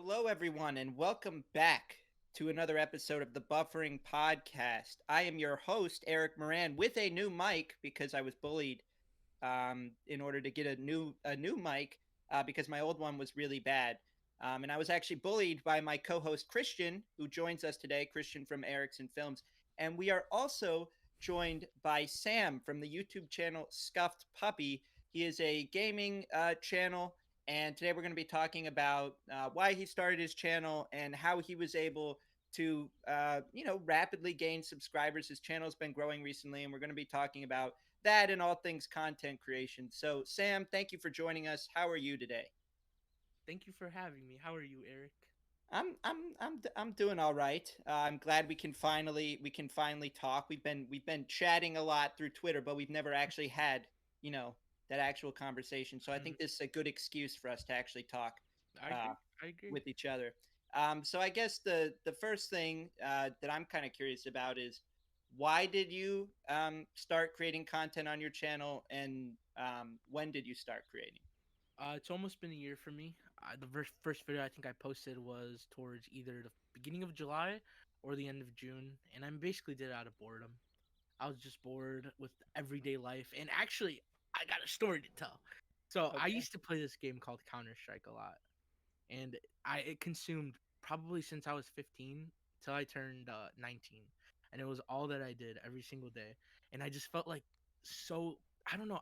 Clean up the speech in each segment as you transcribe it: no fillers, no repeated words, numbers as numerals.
Hello, everyone, and welcome back to another episode of the Buffering Podcast. I am your host, Eric Moran, with a new mic because I was bullied in order to get a new mic because my old one was really bad. And I was actually bullied by my co-host Christian, who joins us today, Christian from Erickson Films, and we are also joined by Sam from the YouTube channel Scuffed Puppy. He is a gaming channel, and today we're going to be talking about why he started his channel and how he was able to, rapidly gain subscribers. His channel's been growing recently, and we're going to be talking about that and all things content creation. So, Sam, thank you for joining us. How are you today? Thank you for having me. How are you, Eric? I'm doing all right. I'm glad we can finally talk. We've been chatting a lot through Twitter, but we've never actually had you know that actual conversation. So I Mhm. think this is a good excuse for us to actually talk I uh, agree. I agree. with each other. So I guess the first thing that I'm kind of curious about is why did you start creating content on your channel, and when did you start creating? It's almost been a year for me. The first video I think I posted was towards either the beginning of July or the end of June, and I basically did it out of boredom. I was just bored with everyday life, and actually, I got a story to tell. So I Okay. used to play this game called Counter Strike a lot, and it consumed probably since I was 15 till I turned 19, and it was all that I did every single day, and I just felt like so I don't know.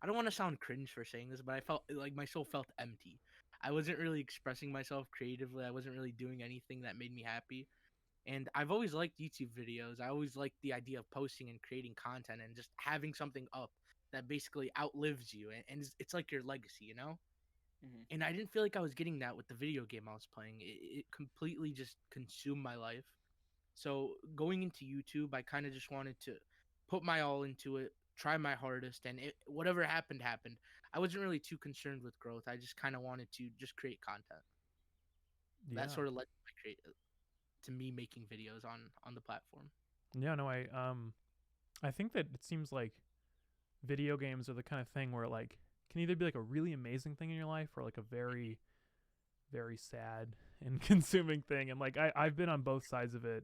I don't want to sound cringe for saying this, but I felt like my soul felt empty. I wasn't really expressing myself creatively. I wasn't really doing anything that made me happy. And I've always liked YouTube videos. I always liked the idea of posting and creating content and just having something up that basically outlives you and it's like your legacy, you know? Hmm. And I didn't feel like I was getting that with the video game I was playing. It completely just consumed my life. So going into YouTube, I kind of just wanted to put my all into it, try my hardest, and whatever happened happened. I wasn't really too concerned with growth. I just kind of wanted to just create content. That Yeah. sort of led to, to me making videos on the platform. Yeah, no, I think that it seems like video games are the kind of thing where like can either be like a really amazing thing in your life or like a very very sad and consuming thing and like I've been on both sides of it.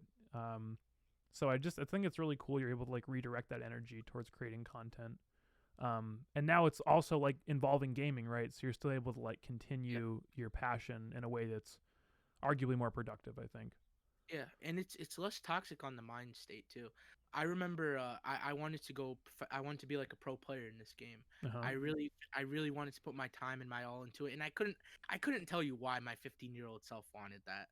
So I think it's really cool you're able to like redirect that energy towards creating content. And now it's also like involving gaming, right? So you're still able to like Yeah. continue your passion in a way that's arguably more productive, I think. Yeah, and it's less toxic on the mind state too. I remember I wanted to I wanted to be like a pro player in this game. Uh-huh. I really wanted to put my time and my all into it, and I couldn't tell you why my 15-year-old self wanted that.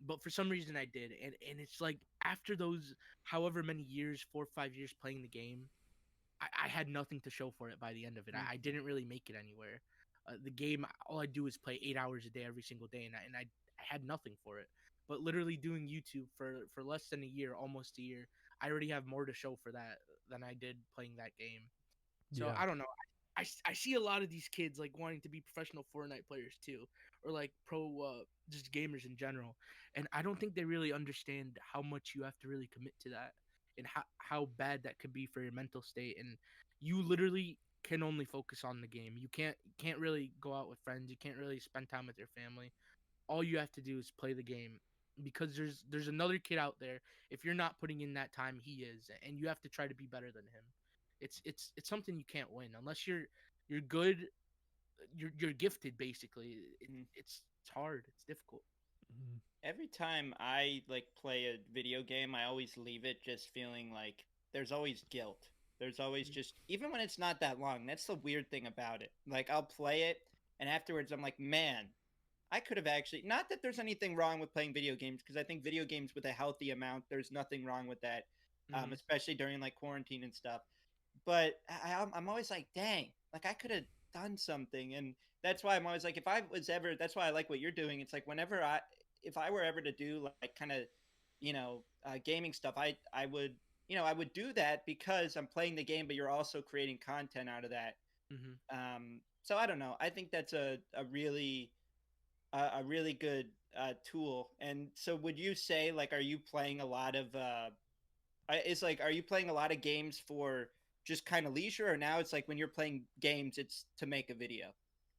But for some reason I did, and it's like after those however many years, 4 or 5 years playing the game, I had nothing to show for it by the end of it. I didn't really make it anywhere. The game, all I do is play 8 hours a day every single day, and I had nothing for it. But literally doing YouTube for less than a year, almost a year, I already have more to show for that than I did playing that game. So Yeah. I don't know. I see a lot of these kids like wanting to be professional Fortnite players too, or like pro just gamers in general, and I don't think they really understand how much you have to really commit to that, and how bad that could be for your mental state. And you literally can only focus on the game. You can't really go out with friends. You can't really spend time with your family. All you have to do is play the game because there's another kid out there. If you're not putting in that time, he is, and you have to try to be better than him. It's something you can't win unless you're good. You're gifted basically. It's hard. It's difficult. Mhm. Every time I like play a video game, I always leave it just feeling like there's always guilt. There's always just even when it's not that long. That's the weird thing about it. Like I'll play it and afterwards I'm like, "Man, I could have actually not that there's anything wrong with playing video games because I think video games with a healthy amount, there's nothing wrong with that. Mm-hmm. Especially during like quarantine and stuff. But I'm always like, dang, like I could have done something, and that's why I'm always like, if I was ever, that's why I like what you're doing. It's like whenever if I were ever to do like kind of, gaming stuff, I would, I would do that because I'm playing the game, but you're also creating content out of that. Mm-hmm. So I don't know. I think that's a really good tool. And so, would you say like, are you playing a lot of it's like, are you playing a lot of games for just kind of leisure, or now it's like when you're playing games, it's to make a video?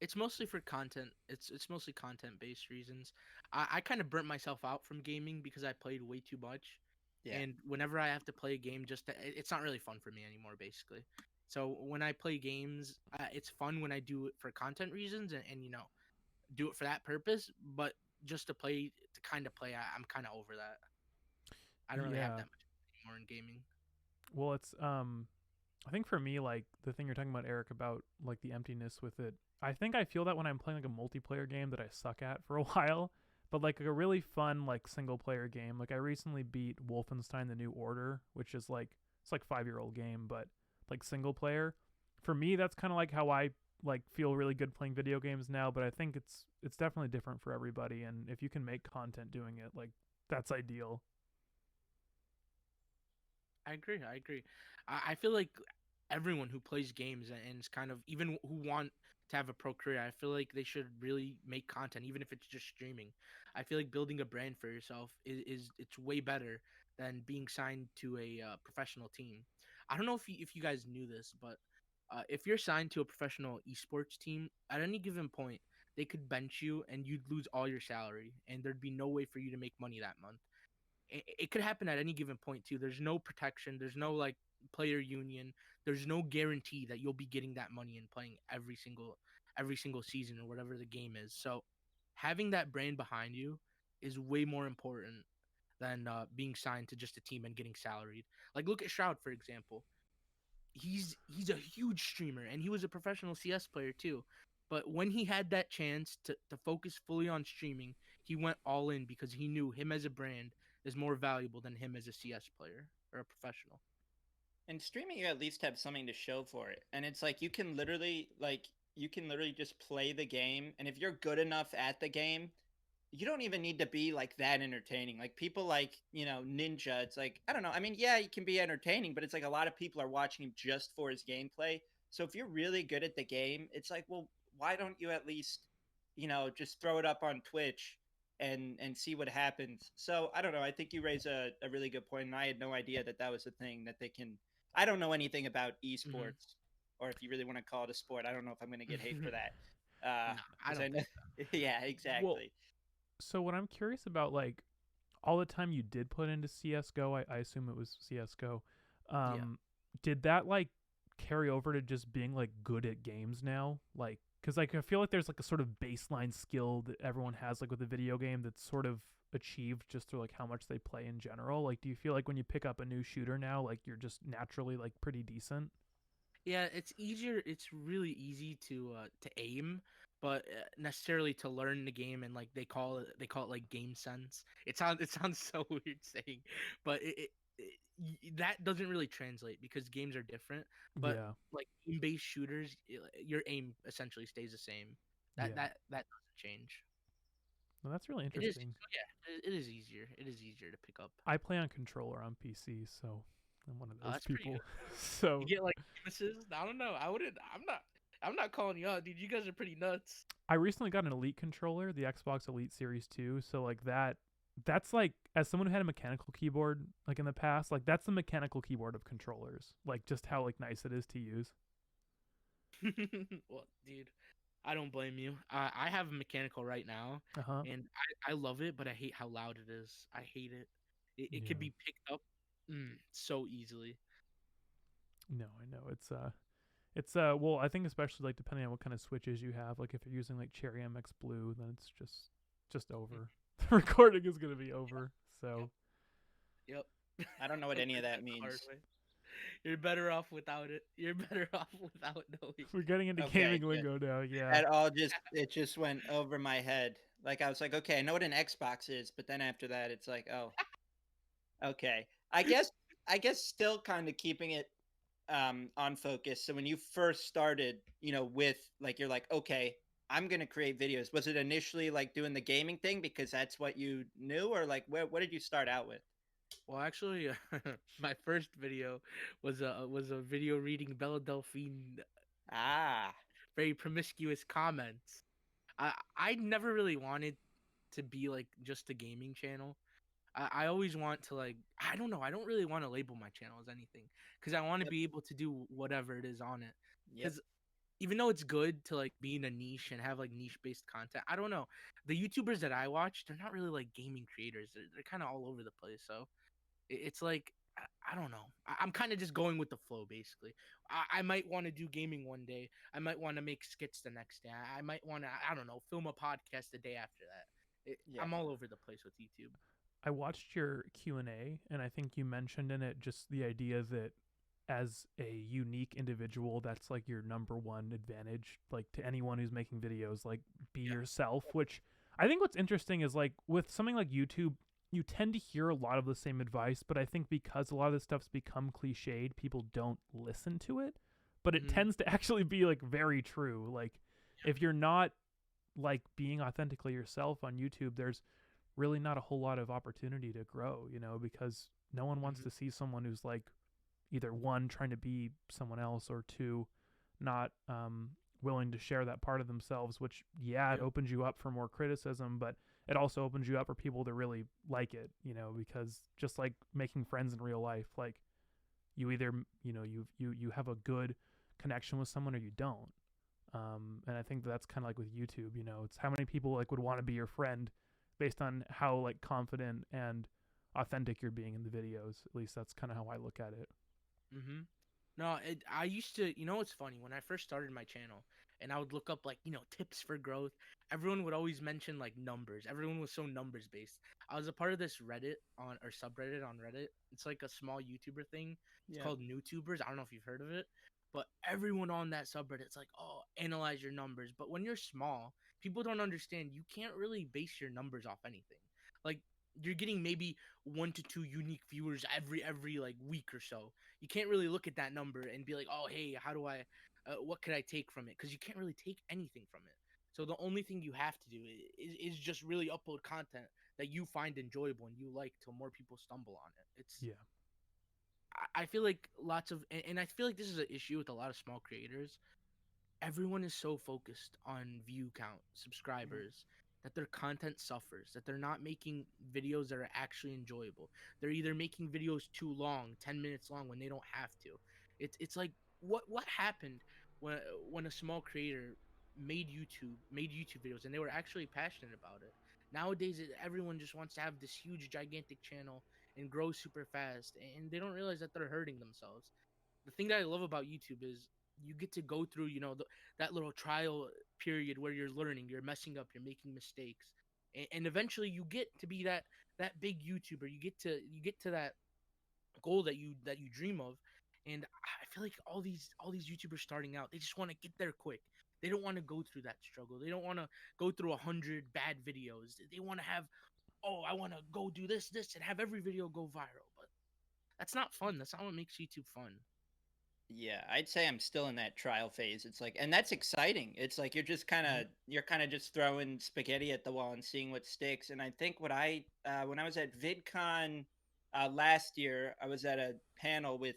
It's mostly for content. It's mostly content based reasons. I kind of burnt myself out from gaming because I played way too much, Yeah. and whenever I have to play a game, it's not really fun for me anymore. Basically, so when I play games, it's fun when I do it for content reasons and do it for that purpose. But just to play to kind of play, I'm kind of over that. I don't really have Yeah. that much anymore in gaming. Well, it's I think for me, like the thing you're talking about, Eric, about like the emptiness with it. I think I feel that when I'm playing like a multiplayer game that I suck at for a while, but like a really fun like single player game. Like I recently beat Wolfenstein: The New Order, which is like it's like 5-year-old game, but like single player. For me, that's kind of like how I like feel really good playing video games now. But I think it's definitely different for everybody, and if you can make content doing it, like that's ideal. I agree. I agree. I feel like everyone who plays games and is kind of even who want to have a pro career, I feel like they should really make content, even if it's just streaming. I feel like building a brand for yourself is it's way better than being signed to a professional team. I don't know if you guys knew this, but if you're signed to a professional esports team, at any given point, they could bench you and you'd lose all your salary, and there'd be no way for you to make money that month. It could happen at any given point too. There's no protection. There's no like player union. There's no guarantee that you'll be getting that money and playing every single season or whatever the game is. So having that brand behind you is way more important than being signed to just a team and getting salaried. Like look at Shroud for example. He's a huge streamer and he was a professional CS player too. But when he had that chance to focus fully on streaming, he went all in because he knew him as a brand is more valuable than him as a CS player or a professional. And streaming, you at least have something to show for it. And it's like you can literally just play the game, and if you're good enough at the game, you don't even need to be like that entertaining. Like people like, Ninja, it's like, I don't know. I mean, yeah, he can be entertaining, but it's like a lot of people are watching him just for his gameplay. So if you're really good at the game, it's like, well, why don't you at least, just throw it up on Twitch and see what happens. So I don't know. I think you raise a really good point, and I had no idea that that was a thing that they can. I don't know anything about Mm-hmm. esports, or if you really want to call it a sport. I don't know if I'm going to get hate for that. Uh, No, I because I don't know, think so. yeah, Well, exactly. so what I'm curious about, like all the time you did put into CS:GO, I assume it was CS:GO. Yeah. Did that like carry over to just being like good at games now? Like, because like I feel like there's like a sort of baseline skill that everyone has like with a video game that's sort of achieved just through like how much they play in general. Like, do you feel like when you pick up a new shooter now, like you're just naturally like pretty decent? Yeah, it's easier. It's really easy to aim, but necessarily to learn the game and like they call it like game sense. It sounds so weird saying, but that doesn't really translate because games are different. But Yeah, like team-based shooters, your aim essentially stays the same. That yeah. that that doesn't change. Well, that's really It is interesting. yeah, it is easier. It is easier to pick up. I play on controller on PC, so I'm one of Oh, those that's pretty people. good. You So get like bonuses. I don't know. I wouldn't. I'm not calling you out, dude. You guys are pretty nuts. I recently got an Elite controller, the Xbox Elite Series 2. So like that's like as someone who had a mechanical keyboard like in the past, like that's the mechanical keyboard of controllers. Like just how like nice it is to use. Well, dude, I don't blame you. I have a mechanical right now, Uh-huh. and I love it, but I hate how loud it is. I hate it. It could Yeah. be picked up so easily. No, I know. It's well, I think especially like depending on what kind of switches you have, like if you're using like Cherry MX Blue, then it's just Mm, over. The recording is going to be Yep, over. So, yep. I don't know what I any of learned that that the hard means. way. You're better off without it. You're better off without knowing. we're getting into Okay, gaming good. lingo now. Yeah. That all just it just went over my head. Like I was like, okay, I know what an Xbox is, but then after that, it's like, oh, okay. I guess still kind of keeping it on focus. So when you first started, with like you're like, okay, I'm gonna create videos. Was it initially like doing the gaming thing because that's what you knew, or like what did you start out with? Well, actually, my first video was a video reading Bella Delphine Ah, very promiscuous comments. I never really wanted to be like just a gaming channel. I always want to like I don't know, I don't really want to label my channel as anything because I want to yep, be able to do whatever it is on it. yep. Because even though it's good to like be in a niche and have like niche based content, I don't know. The YouTubers that I watch, they're not really like gaming creators. They're kind of all over the place. So it's like I don't know. I'm kind of just going with the flow, basically. I might want to do gaming one day. I might want to make skits the next day. I might want to, I don't know, film a podcast the day after that. Yeah. I'm all over the place with YouTube. I watched your Q&A, and I think you mentioned in it just the idea that as a unique individual, that's like your number one advantage, like to anyone who's making videos, like be Yeah. yourself. Which I think what's interesting is like with something like YouTube, you tend to hear a lot of the same advice, but I think because a lot of this stuff's become cliched, people don't listen to it. But it Mhm. tends to actually be like very true. Like if you're not like being authentically yourself on YouTube, there's really not a whole lot of opportunity to grow, because no one wants Mhm. to see someone who's like either one trying to be someone else, or two not willing to share that part of themselves, which it Yep. opens you up for more criticism, but it also opens you up for people to really like it, because just like making friends in real life, like you either you have a good connection with someone or you don't. And I think that's kind of like with YouTube, it's how many people like would want to be your friend based on how like confident and authentic you're being in the videos. At least that's kind of how I look at it. Mhm. No, I used to, what's funny? When I first started my channel and I would look up like, tips for growth, everyone would always mention like numbers. Everyone was so numbers based. I was a part of this Reddit on or subreddit on Reddit. It's like a small YouTuber thing. It's Yeah. called NewTubers. I don't know if you've heard of it, but everyone on that subreddit's like, "Oh, analyze your numbers." But when you're small, people don't understand you can't really base your numbers off anything. Like you're getting maybe 1 to 2 unique viewers every like week or so. You can't really look at that number and be like, oh, hey, how do I, what could I take from it? Because you can't really take anything from it. So the only thing you have to do is just really upload content that you find enjoyable and you like till more people stumble on it. Yeah. I feel like lots of, and I feel like this is an issue with a lot of small creators. Everyone is so focused on view count, subscribers, that their content suffers, that they're not making videos that are actually enjoyable. They're either making videos too long, 10 minutes long when they don't have to. It's like what happened when a small creator made YouTube videos and they were actually passionate about it. Nowadays everyone just wants to have this huge gigantic channel and grow super fast and they don't realize that they're hurting themselves. The thing that I love about YouTube is you get to go through, that little trial period where you're learning, you're messing up, you're making mistakes, and eventually you get to be that big YouTuber. You get to that goal that you dream of, and I feel like all these YouTubers starting out, they just want to get there quick. They don't want to go through that struggle. They don't want to go through 100 bad videos. They want to have, oh, I want to go do this, and have every video go viral. But that's not fun. That's not what makes YouTube fun. Yeah, I'd say I'm still in that trial phase. It's like, and that's exciting. It's like you're kind of just throwing spaghetti at the wall and seeing what sticks. And I think when I was at VidCon last year, I was at a panel with,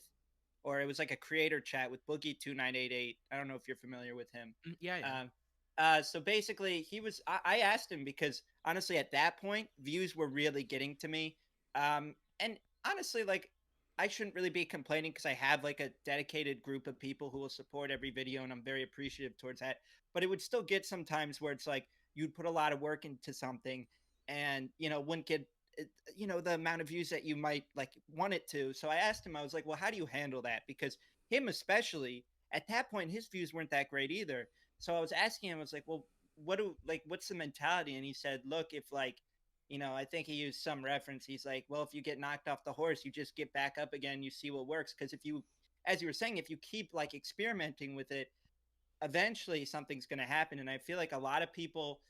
or it was like a creator chat with Boogie2988. I don't know if you're familiar with him. Yeah, yeah. So basically, I asked him because honestly, at that point, views were really getting to me. And honestly, like, I shouldn't really be complaining because I have like a dedicated group of people who will support every video, and I'm very appreciative towards that. But it would still get sometimes where it's like you'd put a lot of work into something, and wouldn't get the amount of views that you might like want it to. So I asked him, I was like, well, how do you handle that? Because him especially at that point, his views weren't that great either. So I was asking him, I was like, well, what's the mentality? And he said, look, if like, I think he used some reference. He's like, well, if you get knocked off the horse, you just get back up again, you see what works. Because if you, as you were saying, if you keep like experimenting with it, eventually something's going to happen. And I feel like a lot of people,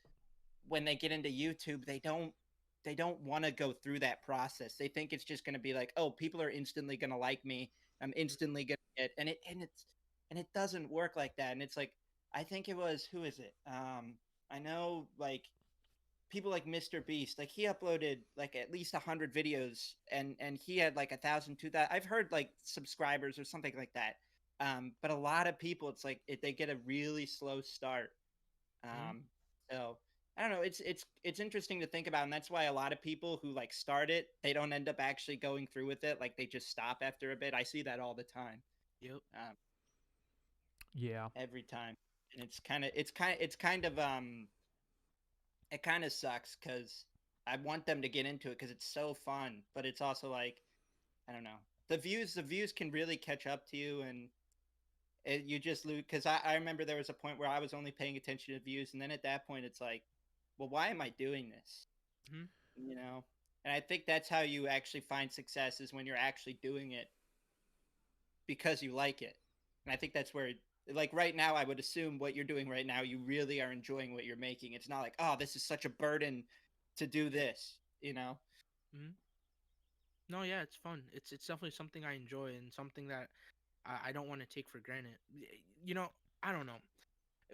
when they get into YouTube, they don't want to go through that process. They think it's just going to be like, oh, people are instantly going to like me. I'm instantly going to get, and it doesn't work like that. And it's like, I think it was, who is it? I know like people like Mr. Beast, like he uploaded like at least 100 videos, and he had like 1,000, 2,000. I've heard like subscribers or something like that. But a lot of people, it's like they get a really slow start. Mhm. So I don't know. It's interesting to think about, and that's why a lot of people who like start it, they don't end up actually going through with it. Like they just stop after a bit. I see that all the time. Yep. Um, Yeah. every time, and it kind of sucks because I want them to get into it because it's so fun, but it's also like I don't know. The views can really catch up to you, and you just lose. Because I remember there was a point where I was only paying attention to views, and then at that point, it's like, well, why am I doing this? Hmm. You know. And I think that's how you actually find success is when you're actually doing it because you like it. And I think that's where, like right now, I would assume what you're doing right now, you really are enjoying what you're making. It's not like, oh, this is such a burden to do this, you know? Hmm. No, yeah, it's fun. It's definitely something I enjoy and something that I don't want to take for granted. You know, I don't know.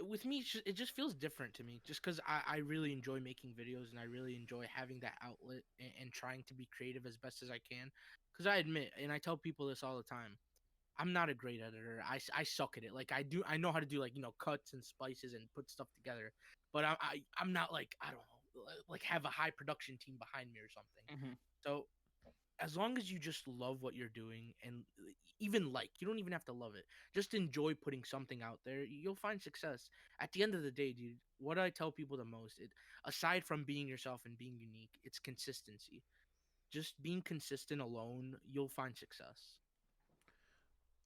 With me, it just feels different to me just because I really enjoy making videos and I really enjoy having that outlet and trying to be creative as best as I can. Because I admit, and I tell people this all the time, I'm not a great editor. I suck at it. Like I know how to do like cuts and splices and put stuff together, but I'm not like I don't know like have a high production team behind me or something. Mm-hmm. So as long as you just love what you're doing and even like you don't even have to love it, just enjoy putting something out there, you'll find success. At the end of the day, dude, what I tell people the most, aside from being yourself and being unique, it's consistency. Just being consistent alone, you'll find success.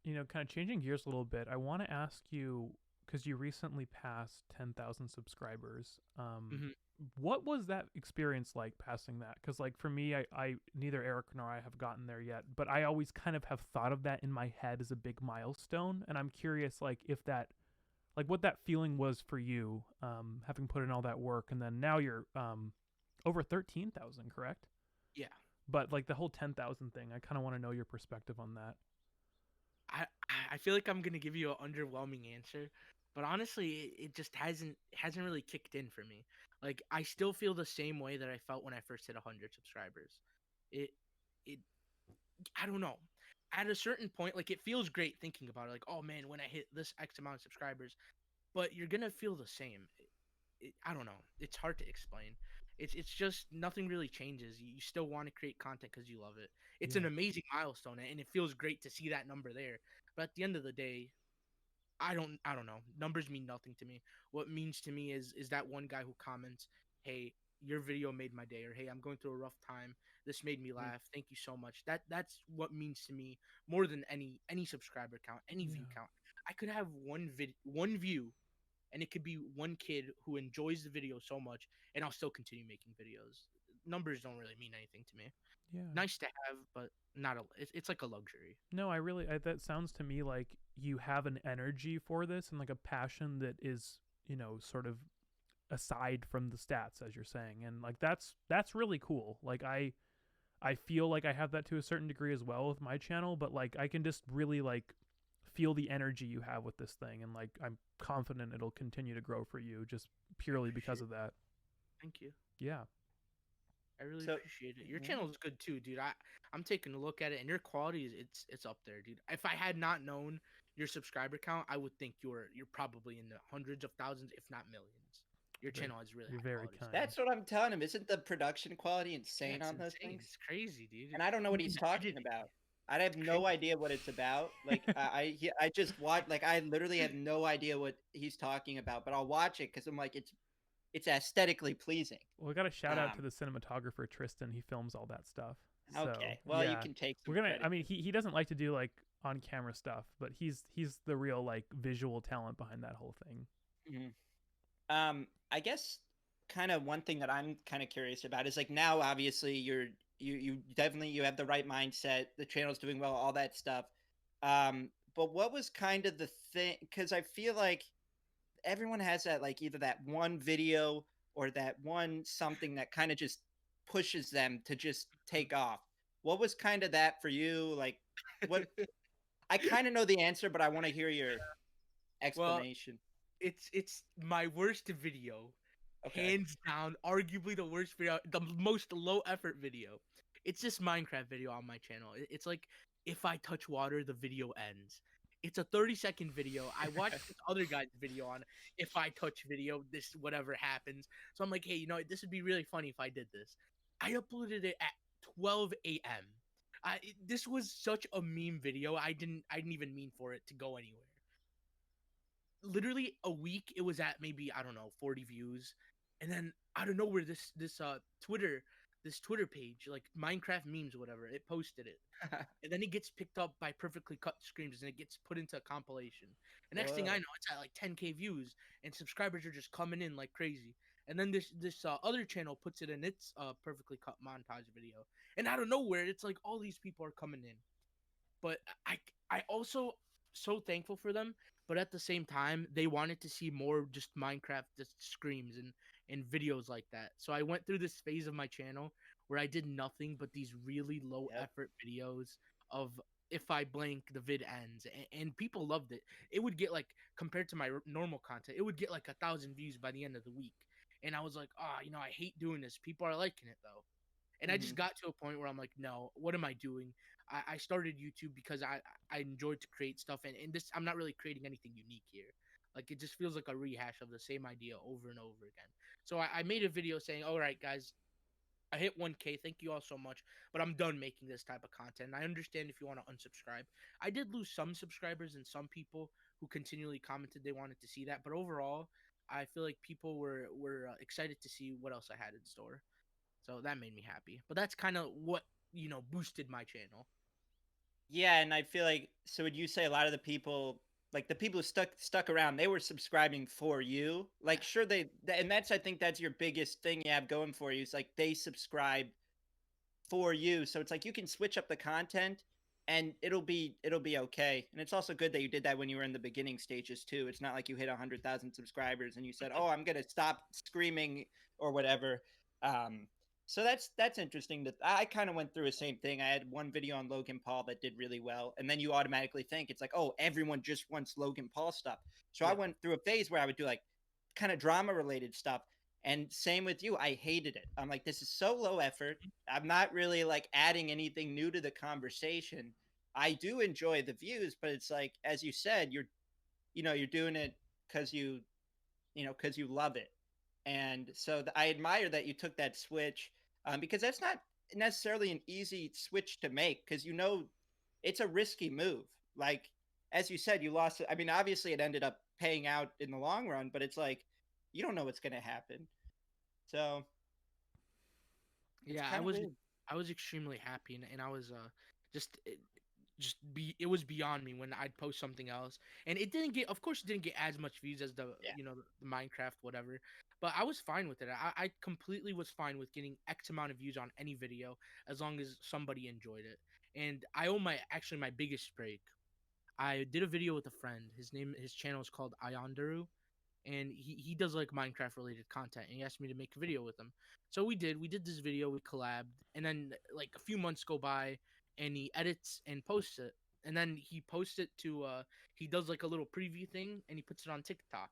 Kind of changing gears a little bit, I want to ask you, because you recently passed 10,000 subscribers. Hmm. What was that experience like passing that? Because, like, for me, I neither Eric nor I have gotten there yet, but I always kind of have thought of that in my head as a big milestone. And I'm curious, like, if that, like, what that feeling was for you, having put in all that work. And then now you're over 13,000, correct? Yeah. But, like, the whole 10,000 thing, I kind of want to know your perspective on that. I feel like I'm gonna give you an underwhelming answer, but honestly, it just hasn't really kicked in for me. Like I still feel the same way that I felt when I first hit 100 subscribers. It it I don't know. At a certain point, like it feels great thinking about it. Like oh man, when I hit this X amount of subscribers, but you're gonna feel the same. I don't know. It's hard to explain. It's just nothing really changes. You still want to create content because you love it. It's an Yeah. amazing milestone, and it feels great to see that number there. But at the end of the day, I don't know. Numbers mean nothing to me. What means to me is that one guy who comments, "Hey, your video made my day," or "Hey, I'm going through a rough time. This made me laugh. Thank you so much." That's what means to me more than any subscriber count, any view Yeah. count. I could have one view and it could be one kid who enjoys the video so much and I'll still continue making videos. Numbers don't really mean anything to me. Yeah. Nice to have, but not a it's like a luxury. No, that sounds to me like you have an energy for this and like a passion that is, sort of aside from the stats, as you're saying. And like that's really cool. Like I feel like I have that to a certain degree as well with my channel, but like I can just really like feel the energy you have with this thing, and like I'm confident it'll continue to grow for you just I purely appreciate because it. of that. Thank you. Yeah. I really So, appreciate it. Your yeah. channel is good too, dude. I'm taking a look at it and your quality is it's up there, dude. If I had not known your subscriber count, I would think you're probably in the hundreds of thousands, if not millions. Your Very, channel has really you're high very quality stuff. kind. That's what I'm telling him. Isn't the production quality Yeah, insane it's on those insane. things? It's crazy, dude. And I don't know I what mean, he's the talking editing, about. I have it's no crazy. idea what it's about. Like I just watch. Like I literally have no idea what he's talking about. But I'll watch it because I'm like it's aesthetically pleasing. Well, we got a shout out to Um, the cinematographer Tristan. He films all that stuff. So okay. Well, you yeah, can take we're some gonna. I credit. mean, he doesn't like to do like on camera stuff, but he's the real like visual talent behind that whole thing. Mhm. I guess kind of one thing that I'm kind of curious about is like now obviously you definitely you have the right mindset, the channel's doing well, all that stuff. But what was kind of the thing cuz I feel like everyone has that like either that one video or that one something that kind of just pushes them to just take off. What was kind of that for you? Like what I kind of know the answer, but I want to hear your Well, explanation. it's my worst video, Okay. hands down, arguably the worst video, the most low effort video. It's this Minecraft video on my channel. It's like if I touch water, the video ends. It's a 30-second video. I watched this other guy's video on if I touch video, this whatever happens. So I'm like, hey, this would be really funny if I did this. I uploaded it at 12 a.m. This was such a meme video. I didn't even mean for it to go anywhere. literally a week it was at maybe, I don't know, 40 views, and then out of nowhere this Twitter page, like Minecraft memes or whatever, it posted it, and then it gets picked up by Perfectly Cut Screams and it gets put into a compilation. And next thing I Whoa. know, it's at like 10K views and subscribers are just coming in like crazy. And then this other channel puts it in its Perfectly Cut montage video, and out of nowhere, it's like all these people are coming in. But I also so thankful for them, but at the same time they wanted to see more just Minecraft just screams and videos like that. So I went through this phase of my channel where I did nothing but these really low Yep. effort videos of if I blink the vid ends, and people loved it. It would get like, compared to my normal content, it would get like 1,000 views by the end of the week. And I was like, I hate doing this. People are liking it though. And I Hmm. just got to a point where I'm like, no, what am I doing? I started YouTube because I enjoyed to create stuff, and this, I'm not really creating anything unique here. Like, it just feels like a rehash of the same idea over and over again. So I made a video saying, all right, guys, I hit 1K. Thank you all so much, but I'm done making this type of content. I understand if you want to unsubscribe. I did lose some subscribers and some people who continually commented they wanted to see that, but overall, I feel like people were excited to see what else I had in store. So that made me happy. But that's kind of what, boosted my channel. Yeah, and I feel like, so would you say a lot of the people, like the people who stuck around, they were subscribing for you? Yeah. Like sure and that's, I think that's your biggest thing you have going for you, is like they subscribe for you. So it's like you can switch up the content and it'll be okay. And it's also good that you did that when you were in the beginning stages too. It's not like you hit 100,000 subscribers and you said, "Oh, I'm gonna stop screaming" or whatever. Um, so that's interesting. That I kind of went through the same thing. I had one video on Logan Paul that did really well, and then you automatically think it's like, "Oh, everyone just wants Logan Paul stuff." So I Yeah. went through a phase where I would do like kind of drama related stuff. And same with you. I hated it. I'm like, this is so low effort. I'm not really like adding anything new to the conversation. I do enjoy the views, but it's like, as you said, you're doing it because because you love it. And so I admire that you took that switch, because that's not necessarily an easy switch to make, because it's a risky move. Like, as you said, you lost. I mean, obviously it ended up paying out in the long run, but it's like, you don't know what's going to happen. So it's Yeah, I kind of was weird. I was extremely happy, and I was just it, just be it was beyond me when I'd post something else, and it didn't get, of course, it didn't get as much views as the Yeah. the Minecraft whatever, but I was fine with it. I completely was fine with getting X amount of views on any video as long as somebody enjoyed it. And I owe my actually my biggest break. I did a video with a friend. His channel is called Iondaru, and he does like Minecraft related content, and he asked me to make a video with him. So we did this video, we collabed, and then like a few months go by and he edits and posts it. And then he posts it to he does like a little preview thing and he puts it on TikTok.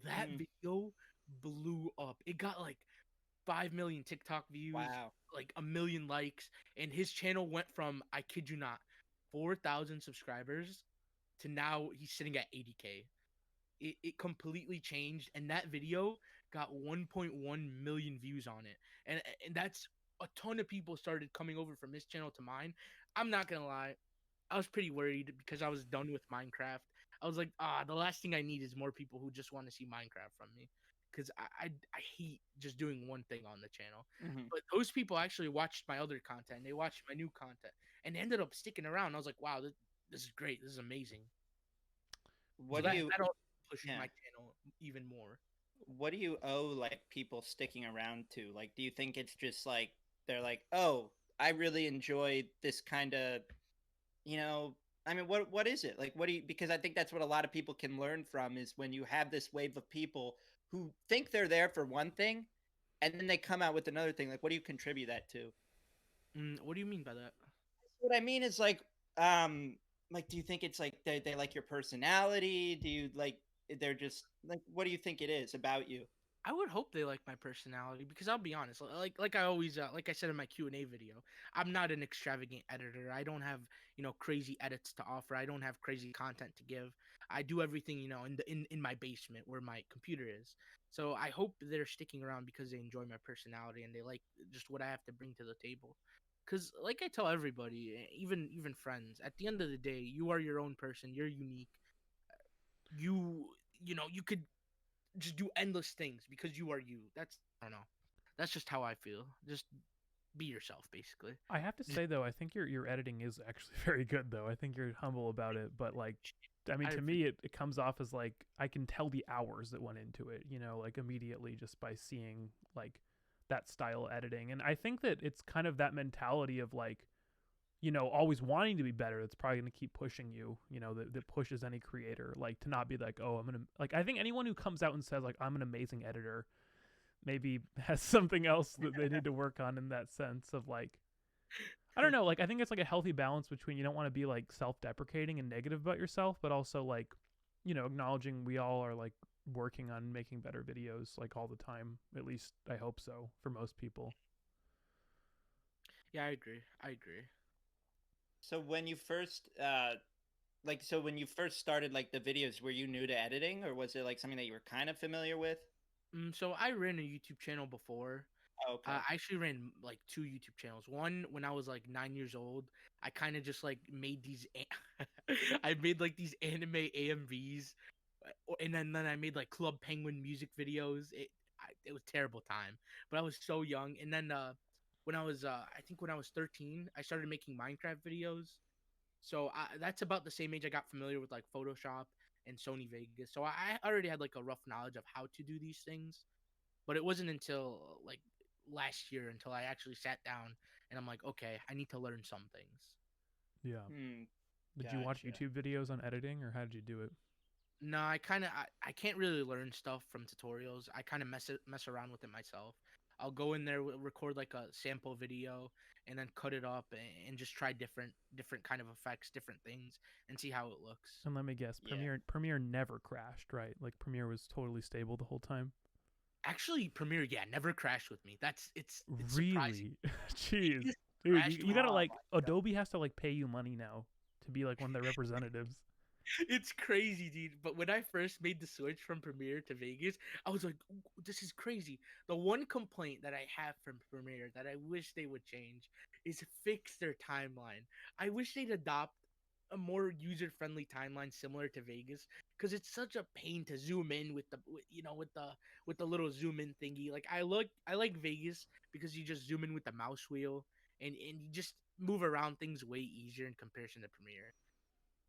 That Mm, video blew up. It got like 5 million TikTok views, wow. like a million likes, and his channel went from, I kid you not, 4,000 subscribers to now he's sitting at 80K. It completely changed, and that video got 1.1 million views on it, and that's a ton of people started coming over from his channel to mine. I'm not gonna lie, I was pretty worried because I was done with Minecraft. I was like, the last thing I need is more people who just want to see Minecraft from me, because I hate just doing one thing on the channel. Hmm. But those people actually watched my other content, they watched my new content, and they ended up sticking around. I was like, wow, this is great, this is amazing. So What do that you? that also pushed Yeah. my channel even more. What do you owe like people sticking around to? Like, do you think it's just like they're like, oh, I really enjoy this kind of, you know, I mean, what is it like? What do you? Because I think that's what a lot of people can learn from, is when you have this wave of people who think they're there for one thing, and then they come out with another thing. Like, what do you contribute that to? What do you mean by that? What I mean is um like, do you think it's like they like your personality? Do you like, they're just like, what do you think it is about you? I would hope they like my personality, because I'll be honest, like I always like I said in my Q&A video, I'm not an extravagant editor. I don't have, crazy edits to offer. I don't have crazy content to give. I do everything, in my basement where my computer is. So I hope they're sticking around because they enjoy my personality and they like just what I have to bring to the table. Cuz like I tell everybody, even friends, at the end of the day, you are your own person. You're unique. you you could just do endless things because you are you. That's I don't know. That's just how I feel. Just be yourself, basically. I have to Just, say though, I think your editing is actually very good though. I think you're humble about it, but like, I mean, I to me, it comes off as like I can tell the hours that went into it, like immediately just by seeing like that style editing. And I think that it's kind of that mentality of like, always wanting to be better. That's probably going to keep pushing you, that pushes any creator, like to not be like, oh, I'm going to, like, I think anyone who comes out and says like, I'm an amazing editor, maybe has something else that they need to work on in that sense of like, I don't know. Like, I think it's like a healthy balance between you don't want to be like self-deprecating and negative about yourself, but also like, acknowledging we all are like working on making better videos like all the time. At least I hope so for most people. yeah, I agree. I agree. So when you first when you first started like the videos, were you new to editing, or was it like something that you were kind of familiar with? So I ran a YouTube channel before. Oh, okay. I actually ran like two YouTube channels. One when I was like 9 years old. I kind of just like made these. I made like these anime AMVs, and then I made like Club Penguin music videos. It was a terrible time, but I was so young. And then when I was I think when I was 13, I started making Minecraft videos. So that's about the same age I got familiar with like Photoshop and Sony Vegas. So I already had like a rough knowledge of how to do these things. But it wasn't until like last year until I actually sat down and I'm like, okay, I need to learn some things. Yeah. Hmm. Did you watch Gotcha. YouTube videos on editing, or how did you do it? No, I can't really learn stuff from tutorials. I kind of mess around with it myself. I'll go in there, record like a sample video, and then cut it up and just try different kind of effects, different things, and see how it looks. And let me guess, Yeah. Premiere never crashed, right? Like Premiere was totally stable the whole time. Actually, Premiere, yeah, never crashed with me. It's surprising. Really? Jeez. It Dude, you, crashed you with gotta Oh like my God. Adobe has to like pay you money now to be like one of their representatives. It's crazy, dude. But when I first made the switch from Premiere to Vegas, I was like, this is crazy. The one complaint that I have from Premiere that I wish they would change is fix their timeline. I wish they'd adopt a more user-friendly timeline similar to Vegas because it's such a pain to zoom in with the little zoom in thingy. Like I like Vegas because you just zoom in with the mouse wheel and you just move around things way easier in comparison to Premiere.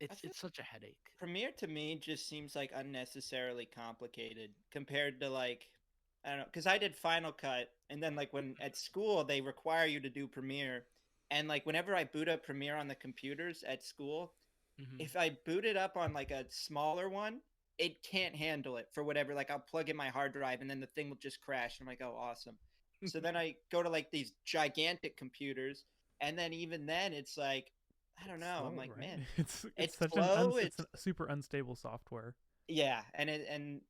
I feel It's such a headache. Premiere to me just seems like unnecessarily complicated compared to like I don't know, because I did Final Cut, and then like when at school they require you to do Premiere, and like whenever I boot up Premiere on the computers at school, Hmm. if I boot it up on like a smaller one, it can't handle it for whatever. Like I'll plug in my hard drive, and then the thing will just crash. And I'm like, oh, awesome. So then I go to like these gigantic computers, and then even then it's like I don't It's know. I'm slow, like, right? man, It's it's such slow. it's a super unstable software. Yeah, and